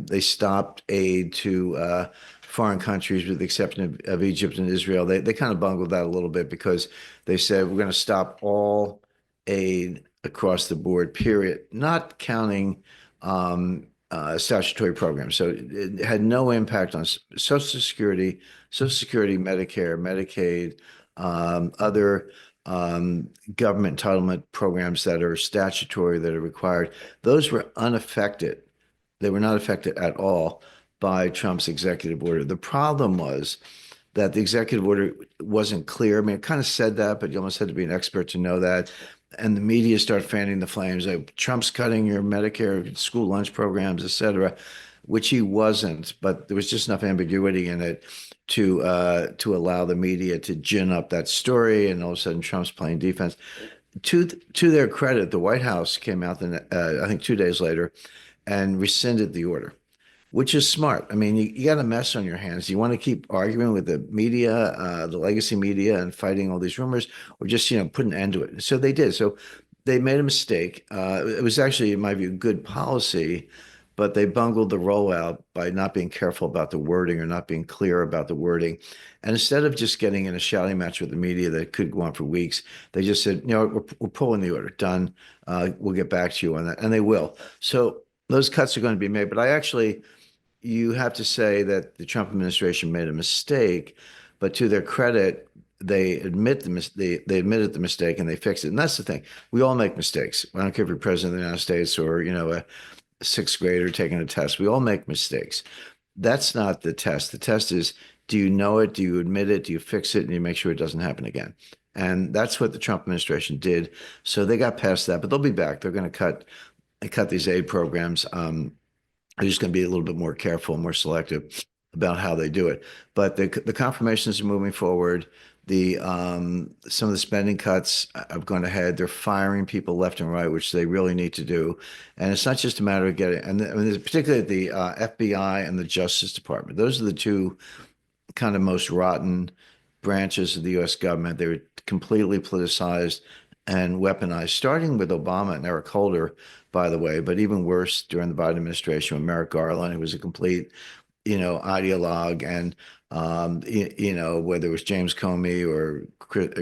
They stopped aid to foreign countries with the exception of Egypt and Israel. They kind of bungled that a little bit because they said we're going to stop all aid across the board, period, not counting statutory programs. So it had no impact on Social Security, Medicare, Medicaid, other government entitlement programs that are statutory, that are required. Those were unaffected. They were not affected at all by Trump's executive order. The problem was that the executive order wasn't clear. I mean, it kind of said that, but you almost had to be an expert to know that. And the media started fanning the flames, like Trump's cutting your Medicare school lunch programs, et cetera, which he wasn't. But there was just enough ambiguity in it to allow the media to gin up that story. And all of a sudden, Trump's playing defense. To their credit, the White House came out, I think 2 days later, and rescinded the order, which is smart. I mean, you got a mess on your hands. You want to keep arguing with the media, the legacy media, and fighting all these rumors, or just, put an end to it. So they did. So they made a mistake. It was actually, in my view, good policy, but they bungled the rollout by not being careful about the wording or not being clear about the wording. And instead of just getting in a shouting match with the media that could go on for weeks, they just said, we're pulling the order. Done. We'll get back to you on that. And they will. So those cuts are going to be made. But you have to say that the Trump administration made a mistake, but to their credit, they admitted the mistake and they fixed it. And that's the thing. We all make mistakes. I don't care if you're president of the United States or, a sixth grader taking a test. We all make mistakes. That's not the test. The test is, do you know it? Do you admit it? Do you fix it? And you make sure it doesn't happen again. And that's what the Trump administration did. So they got past that, but they'll be back. They're going to cut these aid programs. They're just going to be a little bit more careful and more selective about how they do it. But the confirmations are moving forward. Some of the spending cuts have gone ahead. They're firing people left and right, which they really need to do. And it's not just a matter of getting, and I mean, particularly the FBI and the Justice Department. Those are the two kind of most rotten branches of the U.S. government. They were completely politicized and weaponized, starting with Obama and Eric Holder, by the way, but even worse during the Biden administration with Merrick Garland, who was a complete, ideologue, and whether it was James Comey or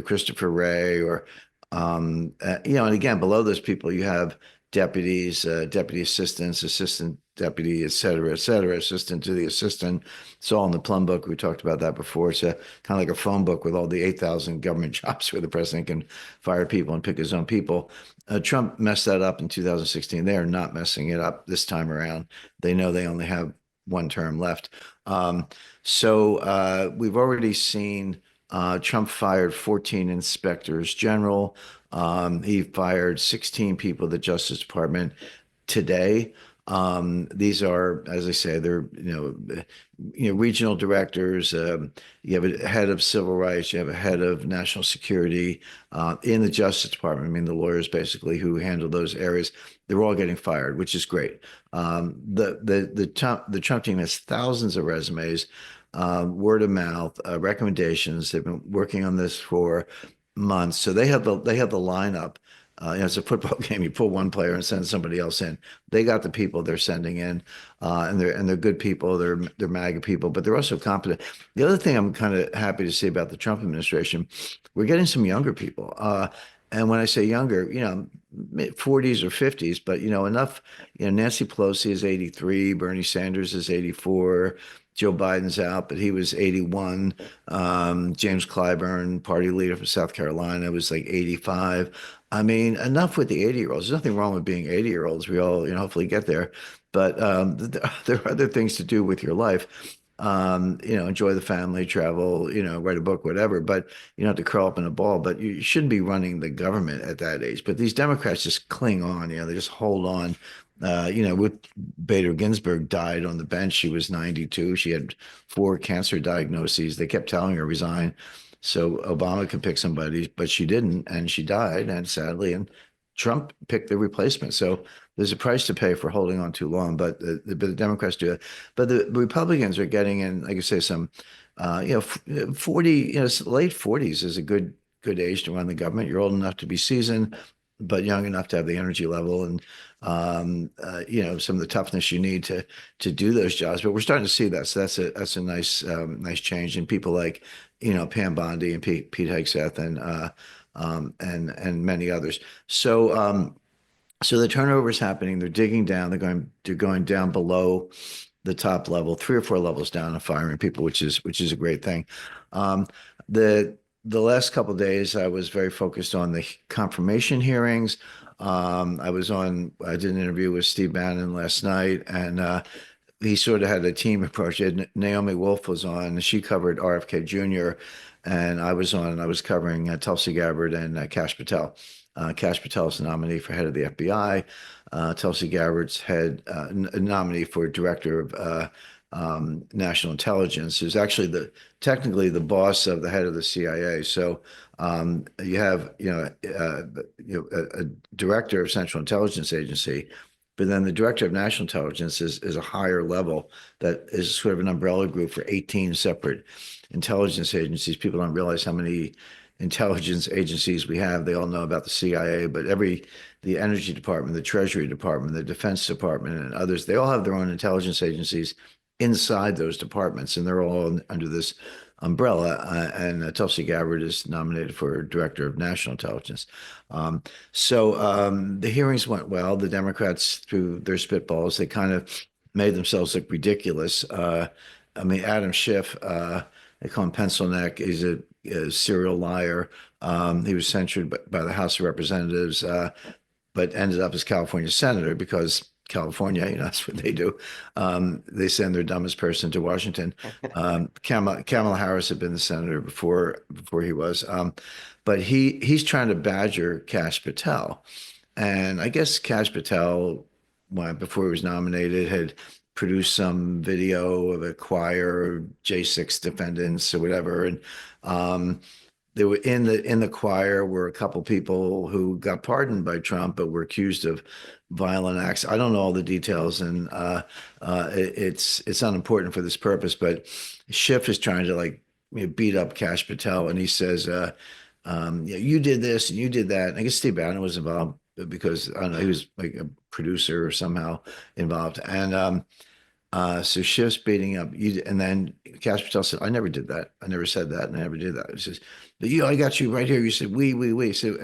Christopher Wray or and again, below those people, you have deputies, deputy assistants, assistant deputy, et cetera, assistant to the assistant. It's all in the plum book. We talked about that before. It's kind of like a phone book with all the 8,000 government jobs where the president can fire people and pick his own people. Trump messed that up in 2016. They are not messing it up this time around. They know they only have one term left. So we've already seen Trump fired 14 inspectors general. He fired 16 people at the Justice Department today. These are, as I say, they're regional directors. You have a head of civil rights. You have a head of national security in the Justice Department. I mean, the lawyers basically who handle those areas. They're all getting fired, which is great. The Trump team has thousands of resumes, word of mouth, recommendations. They've been working on this for months, so they have the lineup. It's a football game. You pull one player and send somebody else in. They got the people they're sending in, and they're good people. They're MAGA people, but they're also competent. The other thing I'm kind of happy to see about the Trump administration, we're getting some younger people. And when I say younger, mid 40s or 50s, but enough. Nancy Pelosi is 83, Bernie Sanders is 84. Joe Biden's out, but he was 81. James Clyburn, party leader from South Carolina, was like 85. I mean, enough with the 80-year-olds. There's nothing wrong with being 80-year-olds. We all, hopefully get there. But there are other things to do with your life. Enjoy the family, travel, write a book, whatever. But you don't have to curl up in a ball. But you shouldn't be running the government at that age. But these Democrats just cling on. They just hold on. Ruth Bader Ginsburg died on the bench. She was 92. She had 4 cancer diagnoses. They kept telling her resign so Obama could pick somebody, but she didn't, and she died, and sadly, and Trump picked the replacement. So there's a price to pay for holding on too long, but the Democrats do it. But the Republicans are getting in, like I say, some, 40, late 40s is a good age to run the government. You're old enough to be seasoned, but young enough to have the energy level and some of the toughness you need to do those jobs. But we're starting to see that, so that's a nice change. And people like Pam Bondi and Pete Hegseth and many others. So the turnover is happening. They're digging down. They're going down below the top level, 3 or 4 levels down, and firing people, which is a great thing. The last couple of days, I was very focused on the confirmation hearings. I did an interview with Steve Bannon last night, and he sort of had a team approach. Naomi Wolf was on. She covered RFK Jr., and I was covering Tulsi Gabbard and Kash Patel. Kash Patel is the nominee for head of the FBI. Tulsi Gabbard's a nominee for director of national intelligence, who's actually technically the boss of the head of the CIA. So you have a director of Central Intelligence Agency, but then the director of national intelligence is a higher level that is sort of an umbrella group for 18 separate intelligence agencies. People don't realize how many intelligence agencies we have. They all know about the CIA, but the Energy Department, the Treasury Department, the Defense Department, and others, they all have their own intelligence agencies inside those departments, and they're all under this umbrella. And Tulsi Gabbard is nominated for Director of National Intelligence. The hearings went well. The Democrats, through their spitballs, they kind of made themselves look ridiculous. Adam Schiff, they call him Pencil Neck. He's a serial liar. He was censured by the House of Representatives, but ended up as California senator because California, that's what they do. They send their dumbest person to Washington. Kamala Harris had been the senator before he was, but he's trying to badger Kash Patel, and I guess Kash Patel, before he was nominated, had produced some video of a choir, J6 defendants or whatever, and there were in the choir were a couple people who got pardoned by Trump, but were accused of violent acts. I don't know all the details, and it's unimportant for this purpose. But Schiff is trying to beat up Kash Patel, and he says, "You did this and you did that." And I guess Steve Bannon was involved because I don't know, he was like a producer or somehow involved, and so Schiff's beating up you, and then Kash Patel said, "I never did that. I never said that, and I never did that." He says, "But I got you right here." You said, "We." So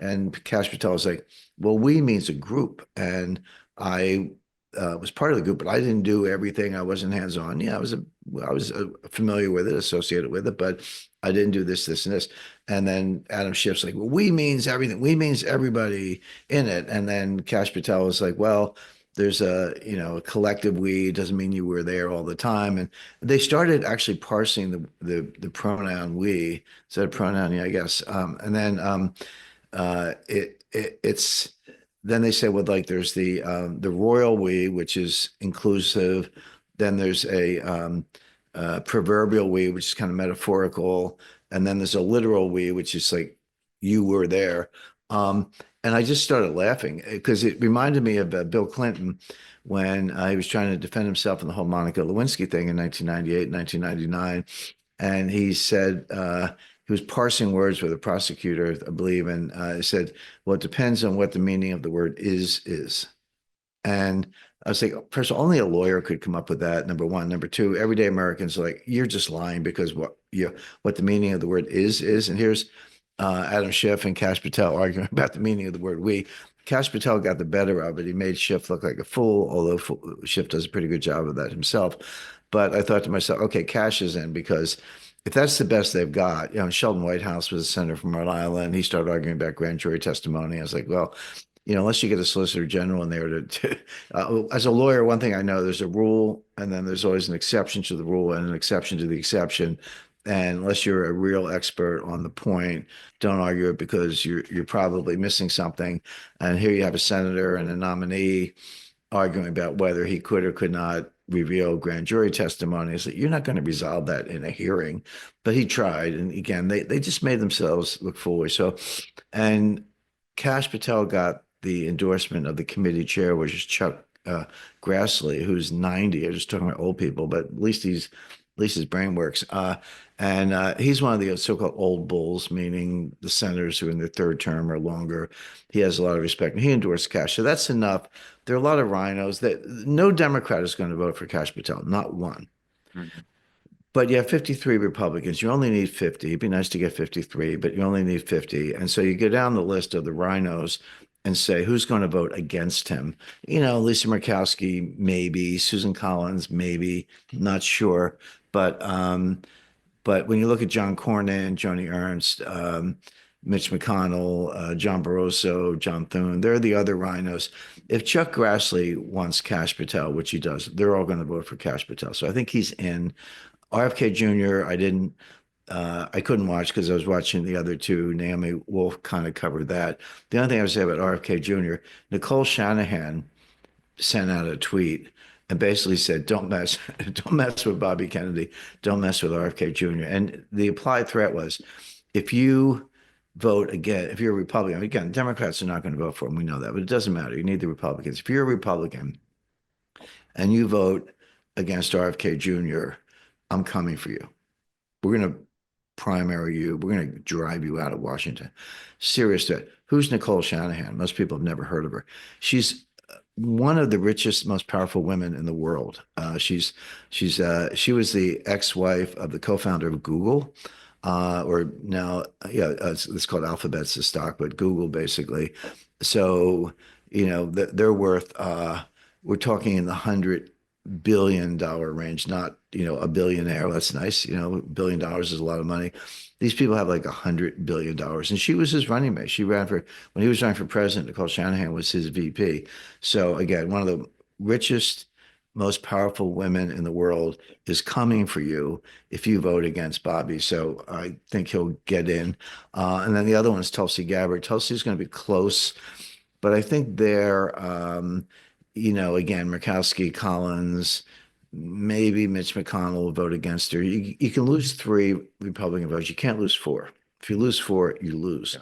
and Kash Patel was like, "Well, we means a group, and I was part of the group, but I didn't do everything. I wasn't hands on. Yeah, I was familiar with it, associated with it, but I didn't do this, this, and this." And then Adam Schiff's like, "Well, we means everything. We means everybody in it." And then Kash Patel was like, "Well, there's a collective we, doesn't mean you were there all the time." And they started actually parsing the pronoun we instead of pronoun, yeah, I guess. And then it's then they say, well, like there's the royal we, which is inclusive. Then there's a proverbial we, which is kind of metaphorical, and then there's a literal we, which is like you were there. And I just started laughing because it reminded me of Bill Clinton when he was trying to defend himself in the whole Monica Lewinsky thing in 1998, 1999. And he said, he was parsing words with a prosecutor, I believe, and he said, well, it depends on what the meaning of the word is. And I was like, first of all, only a lawyer could come up with that, number one. Number two, everyday Americans are like, you're just lying because what the meaning of the word is. And here's Adam Schiff and Kash Patel arguing about the meaning of the word we. Kash Patel got the better of it. He made Schiff look like a fool, although Schiff does a pretty good job of that himself. But I thought to myself, okay, Kash is in because if that's the best they've got, Sheldon Whitehouse was a senator from Rhode Island. He started arguing about grand jury testimony. I was like, well, unless you get a solicitor general in there as a lawyer, one thing I know, there's a rule and then there's always an exception to the rule and an exception to the exception. And unless you're a real expert on the point, don't argue it because you're probably missing something. And here you have a senator and a nominee arguing about whether he could or could not reveal grand jury testimony. So you're not going to resolve that in a hearing, but he tried. And again, they just made themselves look foolish. So, and Kash Patel got the endorsement of the committee chair, which is Chuck Grassley, who's 90. I'm just talking about old people, but at least his brain works. And he's one of the so-called old bulls, meaning the senators who are in their third term or longer. He has a lot of respect, and he endorsed Kash. So that's enough. There are a lot of rhinos that no Democrat is going to vote for Kash Patel, not one.
Mhm.
But you have 53 Republicans. You only need 50. It'd be nice to get 53, but you only need 50. And so you go down the list of the rhinos and say, who's going to vote against him? Lisa Murkowski, maybe. Susan Collins, maybe. Not sure. But when you look at John Cornyn, Joni Ernst, Mitch McConnell, John Barroso, John Thune, they're the other rhinos. If Chuck Grassley wants Kash Patel, which he does, they're all going to vote for Kash Patel. So I think he's in. RFK Jr., I couldn't watch because I was watching the other two. Naomi Wolf kind of covered that. The only thing I would say about RFK Jr., Nicole Shanahan sent out a tweet and basically said, don't mess with Bobby Kennedy, don't mess with RFK Jr. And the applied threat was, if you vote again, if you're a Republican, again, Democrats are not going to vote for him, we know that, but it doesn't matter. You need the Republicans. If you're a Republican and you vote against RFK Jr., I'm coming for you. We're going to primary you. We're going to drive you out of Washington. Serious threat. Who's Nicole Shanahan? Most people have never heard of her. She's one of the richest, most powerful women in the world. She was the ex-wife of the co-founder of Google, or now, it's called Alphabet's the stock, but Google basically. So, they're worth. We're talking in the $100 billion range, not a billionaire. That's nice. $1 billion is a lot of money. These people have like $100 billion, and she was his running mate. When he was running for president. Nicole Shanahan was his VP. So again, one of the richest, most powerful women in the world is coming for you if you vote against Bobby. So I think he'll get in. And then the other one is Tulsi Gabbard. Tulsi is going to be close, but I think they're, again, Murkowski, Collins, maybe Mitch McConnell will vote against her. You can lose 3 Republican votes. You can't lose 4. If you lose 4, you lose.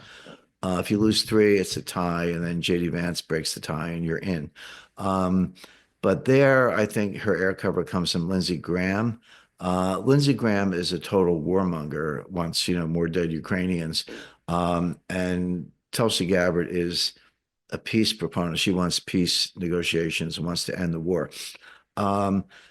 If you lose 3, it's a tie, and then J.D. Vance breaks the tie, and you're in. But there, I think her air cover comes from Lindsey Graham. Lindsey Graham is a total warmonger, wants, more dead Ukrainians. And Tulsi Gabbard is a peace proponent. She wants peace negotiations and wants to end the war.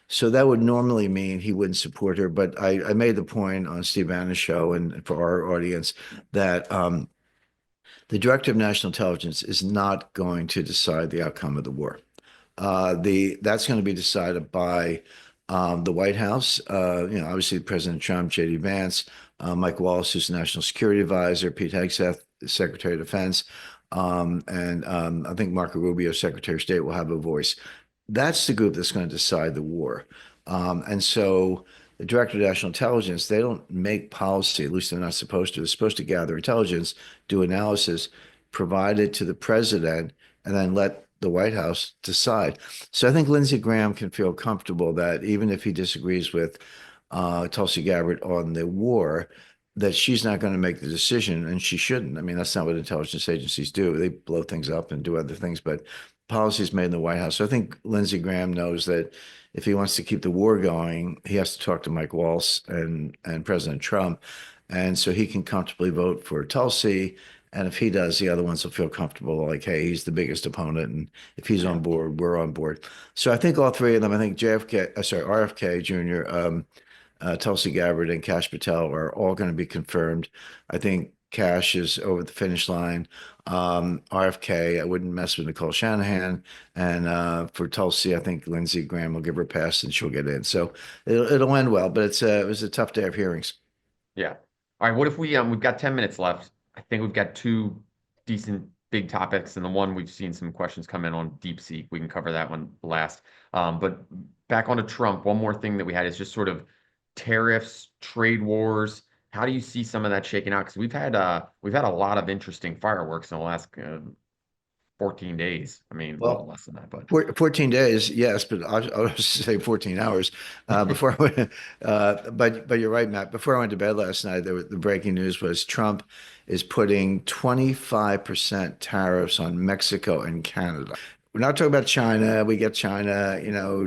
So that would normally mean he wouldn't support her. But I made the point on Steve Bannon's show and for our audience that the Director of National Intelligence is not going to decide the outcome of the war. That's going to be decided by the White House. Obviously President Trump, J.D. Vance, Mike Wallace, who's the National Security Advisor, Pete Hegseth, Secretary of Defense, and I think Marco Rubio, Secretary of State, will have a voice. That's the group that's going to decide the war. And so the Director of National Intelligence, they don't make policy, at least they're not supposed to. They're supposed to gather intelligence, do analysis, provide it to the president, and then let the White House decide. So I think Lindsey Graham can feel comfortable that even if he disagrees with Tulsi Gabbard on the war, that she's not going to make the decision, and she shouldn't. I mean, that's not what intelligence agencies do. They blow things up and do other things, but policies made in the White House. So I think Lindsey Graham knows that if he wants to keep the war going, he has to talk to Mike Waltz and President Trump, and so he can comfortably vote for Tulsi. And if he does, the other ones will feel comfortable, like, hey, he's the biggest opponent, and if he's
Yeah.
on board, we're on board. So I think all three of them. I think RFK Jr., Tulsi Gabbard, and Kash Patel are all going to be confirmed. I think Cash is over the finish line. RFK, I wouldn't mess with Nicole Shanahan. And for Tulsi, I think Lindsey Graham will give her a pass and she'll get in. So it'll end well, but it was a tough day of hearings.
Yeah. All right. What if we've got 10 minutes left. I think we've got two decent big topics, and the one we've seen some questions come in on DeepSeek. We can cover that one last. But back onto Trump, one more thing that we had is just sort of tariffs, trade wars. How do you see some of that shaking out? Because we've had a lot of interesting fireworks in the last 14 days. I mean, a little
Well,
less than that, but
14 days, yes, but I'll just say 14 hours before I went. But you're right, Matt. Before I went to bed last night, the breaking news was Trump is putting 25% tariffs on Mexico and Canada. We're not talking about China. We get China,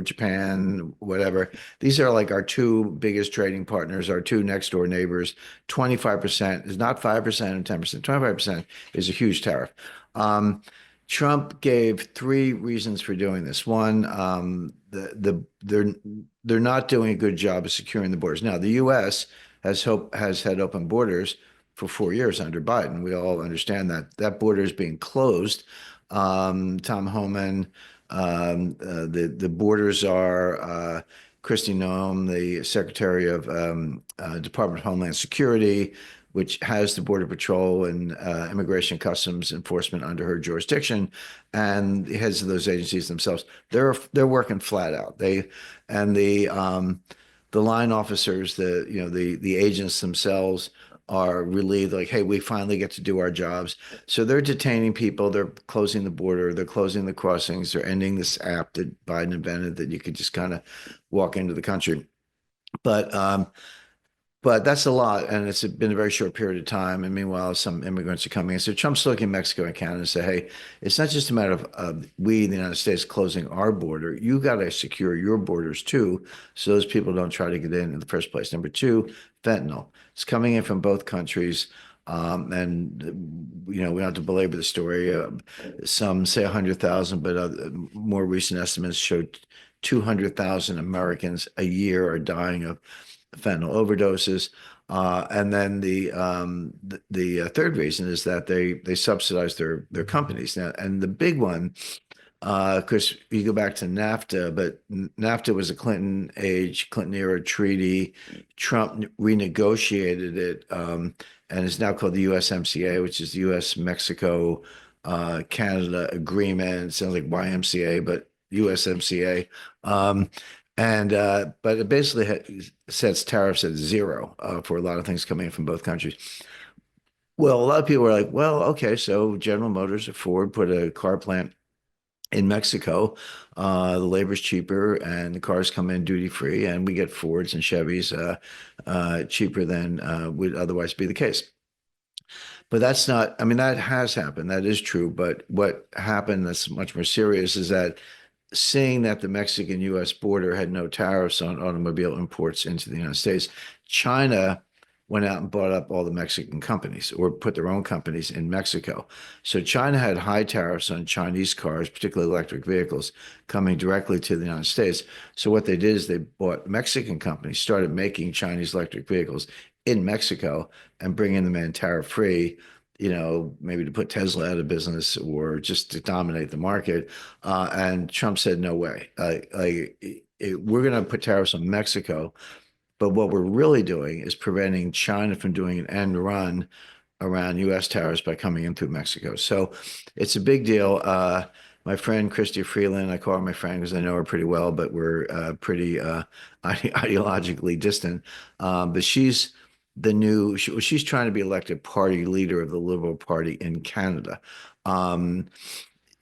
Japan, whatever. These are like our two biggest trading partners, our two next door neighbors. 25% is not 5% and 10%. 25% is a huge tariff. Trump gave three reasons for doing this. One, they're not doing a good job of securing the borders. Now, the U.S. has had open borders for 4 years under Biden. We all understand that that border is being closed. Tom Homan, the borders are Kristi Noem, the Secretary of Department of Homeland Security, which has the Border Patrol and Immigration Customs Enforcement under her jurisdiction, and the heads of those agencies themselves, they're working flat out. The line officers, the agents themselves are relieved, like, hey, we finally get to do our jobs. So they're detaining people, they're closing the border, they're closing the crossings, they're ending this app that Biden invented that you could just kind of walk into the country. But but that's a lot, and it's been a very short period of time. And meanwhile, some immigrants are coming in. So Trump's looking at Mexico and Canada and say, hey, it's not just a matter of we, the United States, closing our border. You got to secure your borders too, so those people don't try to get in the first place. Number two, fentanyl. It's coming in from both countries. And we don't have to belabor the story. Some say 100,000, but more recent estimates showed 200,000 Americans a year are dying of fentanyl overdoses. And then the third reason is that they subsidize their companies now. And the big one, because you go back to NAFTA, but NAFTA was a Clinton era treaty. Trump renegotiated it, and it's now called the USMCA, which is the U.S. Mexico Canada Agreement. It sounds like YMCA, but USMCA. But it basically sets tariffs at zero for a lot of things coming in from both countries. Well, a lot of people are like, well, okay, so General Motors or Ford put a car plant in Mexico. The labor's cheaper and the cars come in duty free, and we get Fords and Chevys cheaper than would otherwise be the case. But that's not, I mean, that has happened. That is true. But what happened that's much more serious is that seeing that the Mexican-U.S. border had no tariffs on automobile imports into the United States, China went out and bought up all the Mexican companies or put their own companies in Mexico. So China had high tariffs on Chinese cars, particularly electric vehicles, coming directly to the United States. So what they did is they bought Mexican companies, started making Chinese electric vehicles in Mexico and bringing them in tariff-free, maybe to put Tesla out of business or just to dominate the market. And Trump said, no way. We're going to put tariffs on Mexico. But what we're really doing is preventing China from doing an end run around U.S. tariffs by coming in through Mexico. So it's a big deal. My friend Chrystia Freeland, I call her my friend because I know her pretty well, but we're pretty ideologically distant. But she's she's trying to be elected party leader of the Liberal Party in Canada.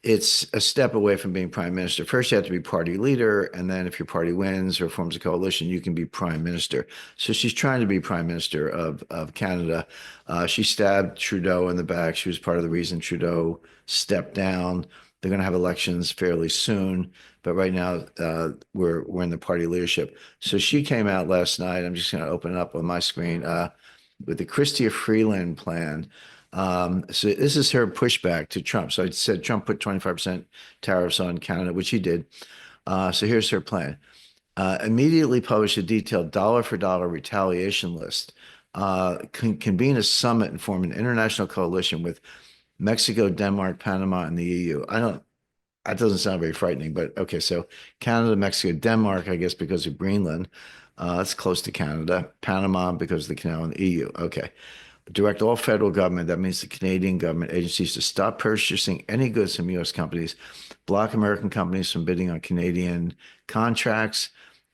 it's a step away from being prime minister. First, you have to be party leader, and then if your party wins or forms a coalition, you can be prime minister. So she's trying to be prime minister of Canada. She stabbed Trudeau in the back. She was part of the reason Trudeau stepped down. They're going to have elections fairly soon, but right now we're in the party leadership. So she came out last night. I'm just going to open it up on my screen with the Chrystia Freeland plan. So this is her pushback to Trump. So I said Trump put 25% tariffs on Canada, which he did. So here's her plan. Immediately publish a detailed dollar for dollar retaliation list. Convene a summit and form an international coalition with Mexico, Denmark, Panama, and the EU. That doesn't sound very frightening, but okay. So Canada, Mexico, Denmark, I guess because of Greenland. That's close to Canada. Panama because of the canal, and the EU. Okay. Direct all federal government, that means the Canadian government agencies, to stop purchasing any goods from U.S. companies, block American companies from bidding on Canadian contracts,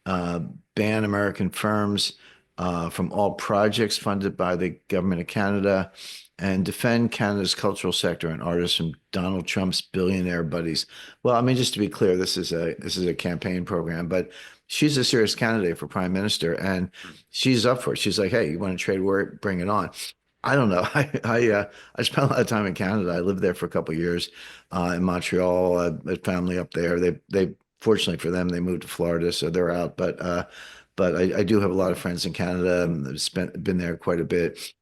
ban American firms from all projects funded by the government of Canada, and defend Canada's cultural sector and artists from Donald Trump's billionaire buddies. Well, I mean, just to be clear, this is a campaign program, but she's a serious candidate for prime minister, and she's up for it. She's like, hey, you want to trade war? Bring it on. I don't know. I spent a lot of time in Canada. I lived there for a couple of years in Montreal. I had family up there. They fortunately for them, they moved to Florida, so they're out. But I do have a lot of friends in Canada. I've been there quite a bit.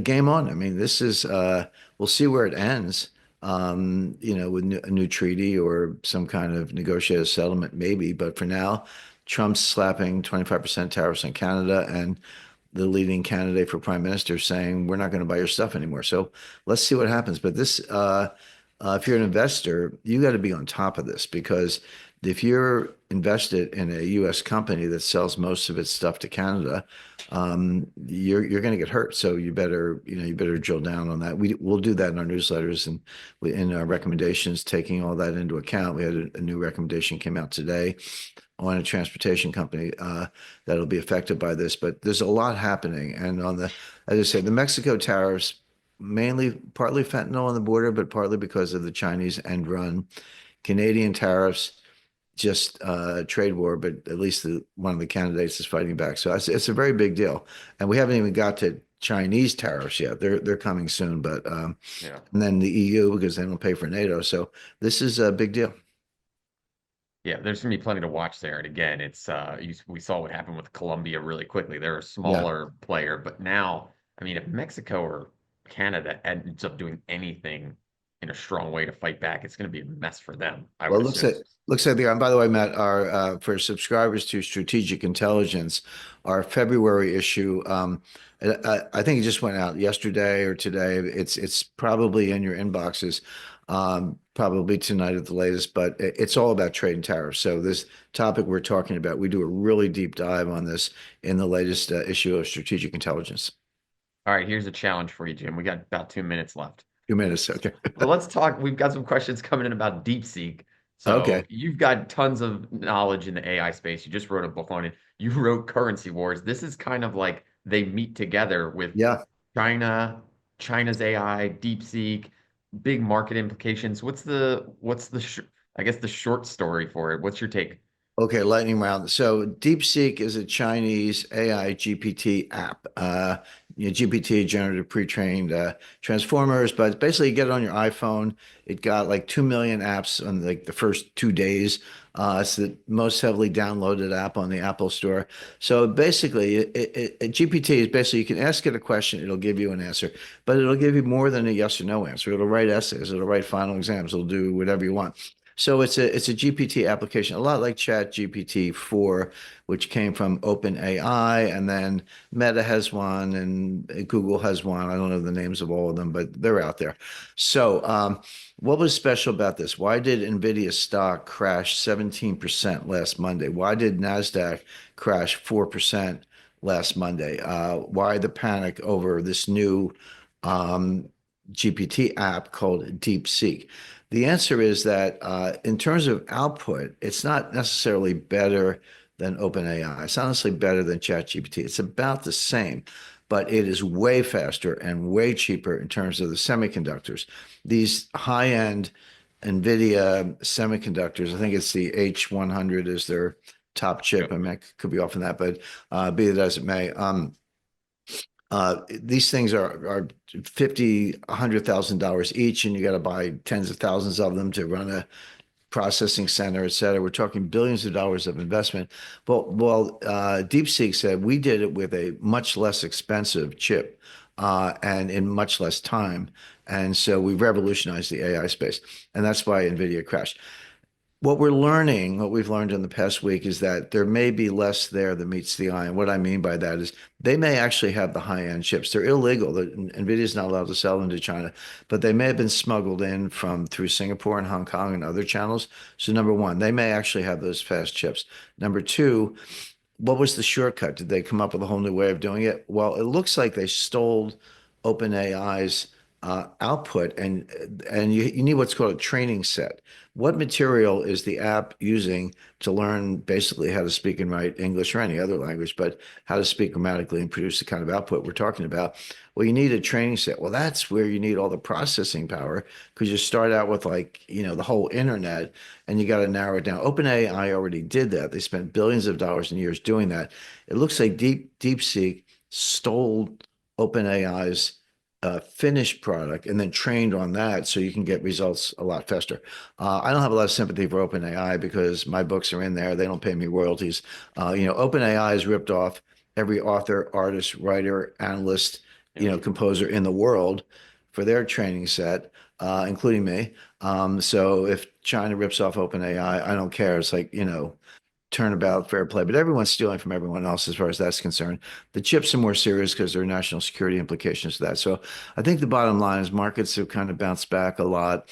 Game on. I mean, this is we'll see where it ends. With a new treaty or some kind of negotiated settlement, maybe. But for now, Trump's slapping 25% tariffs on Canada, and the leading candidate for prime minister saying, we're not going to buy your stuff anymore. So let's see what happens. But this, if you're an investor, you got to be on top of this, because if you're invested in a U.S. company that sells most of its stuff to Canada, you're going to get hurt. So you better drill down on that. We'll do that in our newsletters and in our recommendations, taking all that into account. We had a new recommendation came out today on a transportation company that'll be affected by this. But there's a lot happening. And as I say, the Mexico tariffs, partly fentanyl on the border, but partly because of the Chinese end run. Canadian tariffs, just trade war, but at least one of the candidates is fighting back. So it's a very big deal. And we haven't even got to Chinese tariffs yet. They're coming soon, but
Yeah.
and then the EU, because they don't pay for NATO. So this is a big deal.
Yeah, there's gonna be plenty to watch there. And again, we saw what happened with Colombia really quickly. They're a
Yeah.
smaller player, but now, I mean, if Mexico or Canada ends up doing anything in a strong way to fight back, it's gonna be a mess for them, I
Well,
would
it
assume.
looks like and by the way, Matt, our for subscribers to Strategic Intelligence, our February issue, I think it just went out yesterday or today. It's probably in your inboxes, probably tonight at the latest. But it's all about trade and tariffs. So this topic we're talking about, we do a really deep dive on this in the latest issue of Strategic Intelligence.
All right, here's a challenge for you, Jim. We got about 2 minutes left.
2 minutes, okay.
Well, let's talk. We've got some questions coming in about DeepSeek. So
Okay,
you've got tons of knowledge in the AI space. You just wrote a book on it. You wrote Currency Wars. This is kind of like they meet together with
yeah.
China, China's AI, DeepSeek, big market implications. I guess the short story for it? What's your take?
Okay, lightning round. So DeepSeek is a Chinese AI GPT app. GPT, generative pre-trained transformers, but basically you get it on your iPhone. It got like 2 million apps on like the first 2 days. It's the most heavily downloaded app on the Apple Store. So basically, GPT is basically you can ask it a question, it'll give you an answer, but it'll give you more than a yes or no answer. It'll write essays, it'll write final exams, it'll do whatever you want. So it's a GPT application, a lot like Chat GPT-4, which came from OpenAI, and then Meta has one, and Google has one. I don't know the names of all of them, but they're out there. So what was special about this? Why did NVIDIA stock crash 17% last Monday? Why did NASDAQ crash 4% last Monday? Why the panic over this new GPT app called DeepSeek? The answer is that in terms of output, it's not necessarily better than OpenAI. It's honestly better than ChatGPT. It's about the same, but it is way faster and way cheaper in terms of the semiconductors. These high-end NVIDIA semiconductors. I think it's the H100 is their top chip. I mean, I could be off on that, but be it as it may. These things are 50, $100,000 each, and you got to buy tens of thousands of them to run a processing center, et cetera. We're talking billions of dollars of investment. DeepSeek said we did it with a much less expensive chip and in much less time. And so we revolutionized the AI space. And that's why NVIDIA crashed. What we've learned in the past week is that there may be less there than meets the eye. And what I mean by that is they may actually have the high-end chips. They're illegal. NVIDIA is not allowed to sell them to China, but they may have been smuggled in from through Singapore and Hong Kong and other channels. So number one, they may actually have those fast chips. Number two, what was the shortcut? Did they come up with a whole new way of doing it? Well, it looks like they stole OpenAI's output, and you need what's called a training set. What material is the app using to learn basically how to speak and write English or any other language, but how to speak grammatically and produce the kind of output we're talking about? Well, you need a training set. Well, that's where you need all the processing power because you start out with the whole internet and you got to narrow it down. OpenAI already did that. They spent billions of dollars and years doing that. It looks like DeepSeek stole OpenAI's finished product and then trained on that so you can get results a lot faster. I don't have a lot of sympathy for OpenAI because my books are in there. They don't pay me royalties. OpenAI has ripped off every author, artist, writer, analyst, composer in the world for their training set, including me. So if China rips off OpenAI, I don't care. It's like, turnabout, fair play, but everyone's stealing from everyone else as far as that's concerned. The chips are more serious because there are national security implications to that. So I think the bottom line is markets have kind of bounced back a lot.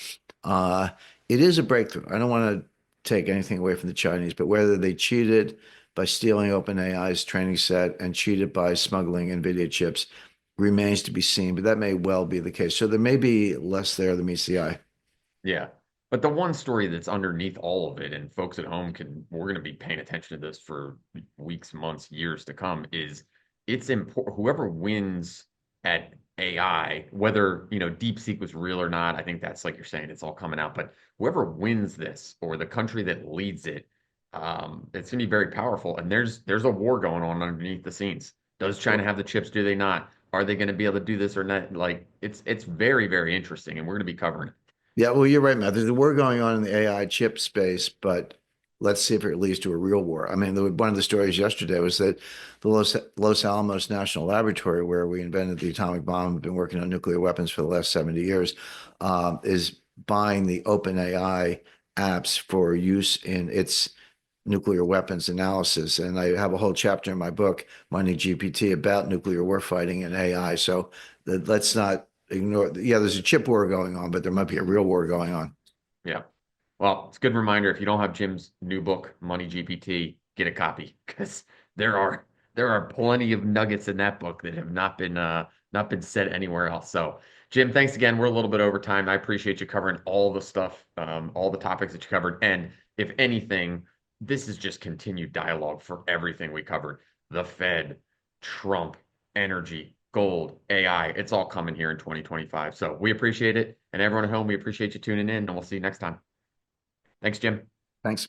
It is a breakthrough. I don't want to take anything away from the Chinese, but whether they cheated by stealing OpenAI's training set and cheated by smuggling NVIDIA chips remains to be seen, but that may well be the case. So there may be less there than meets the eye.
Yeah. But the one story that's underneath all of it, and folks at home we're going to be paying attention to this for weeks, months, years to come, is it's important. Whoever wins at AI, whether, DeepSeek was real or not, I think that's like you're saying, it's all coming out. But whoever wins this or the country that leads it, it's going to be very powerful. And there's a war going on underneath the scenes. Does China have the chips? Do they not? Are they going to be able to do this or not? Like it's very, very interesting, and we're going to be covering it.
Yeah, well, you're right, Matt. There's a war going on in the AI chip space, but let's see if it leads to a real war. I mean, one of the stories yesterday was that the Los Alamos National Laboratory, where we invented the atomic bomb, been working on nuclear weapons for the last 70 years, is buying the OpenAI apps for use in its nuclear weapons analysis. And I have a whole chapter in my book, Mining GPT, about nuclear warfighting and AI. So let's not ignore. Yeah, there's a chip war going on, but there might be a real war going on.
Yeah. Well, it's a good reminder. If you don't have Jim's new book, Money GPT, get a copy because there are plenty of nuggets in that book that have not been said anywhere else. So, Jim, thanks again. We're a little bit over time. I appreciate you covering all the stuff, all the topics that you covered. And if anything, this is just continued dialogue for everything we covered. The Fed, Trump, energy, gold, AI, it's all coming here in 2025. So we appreciate it. And everyone at home, we appreciate you tuning in, and we'll see you next time. Thanks, Jim.
Thanks.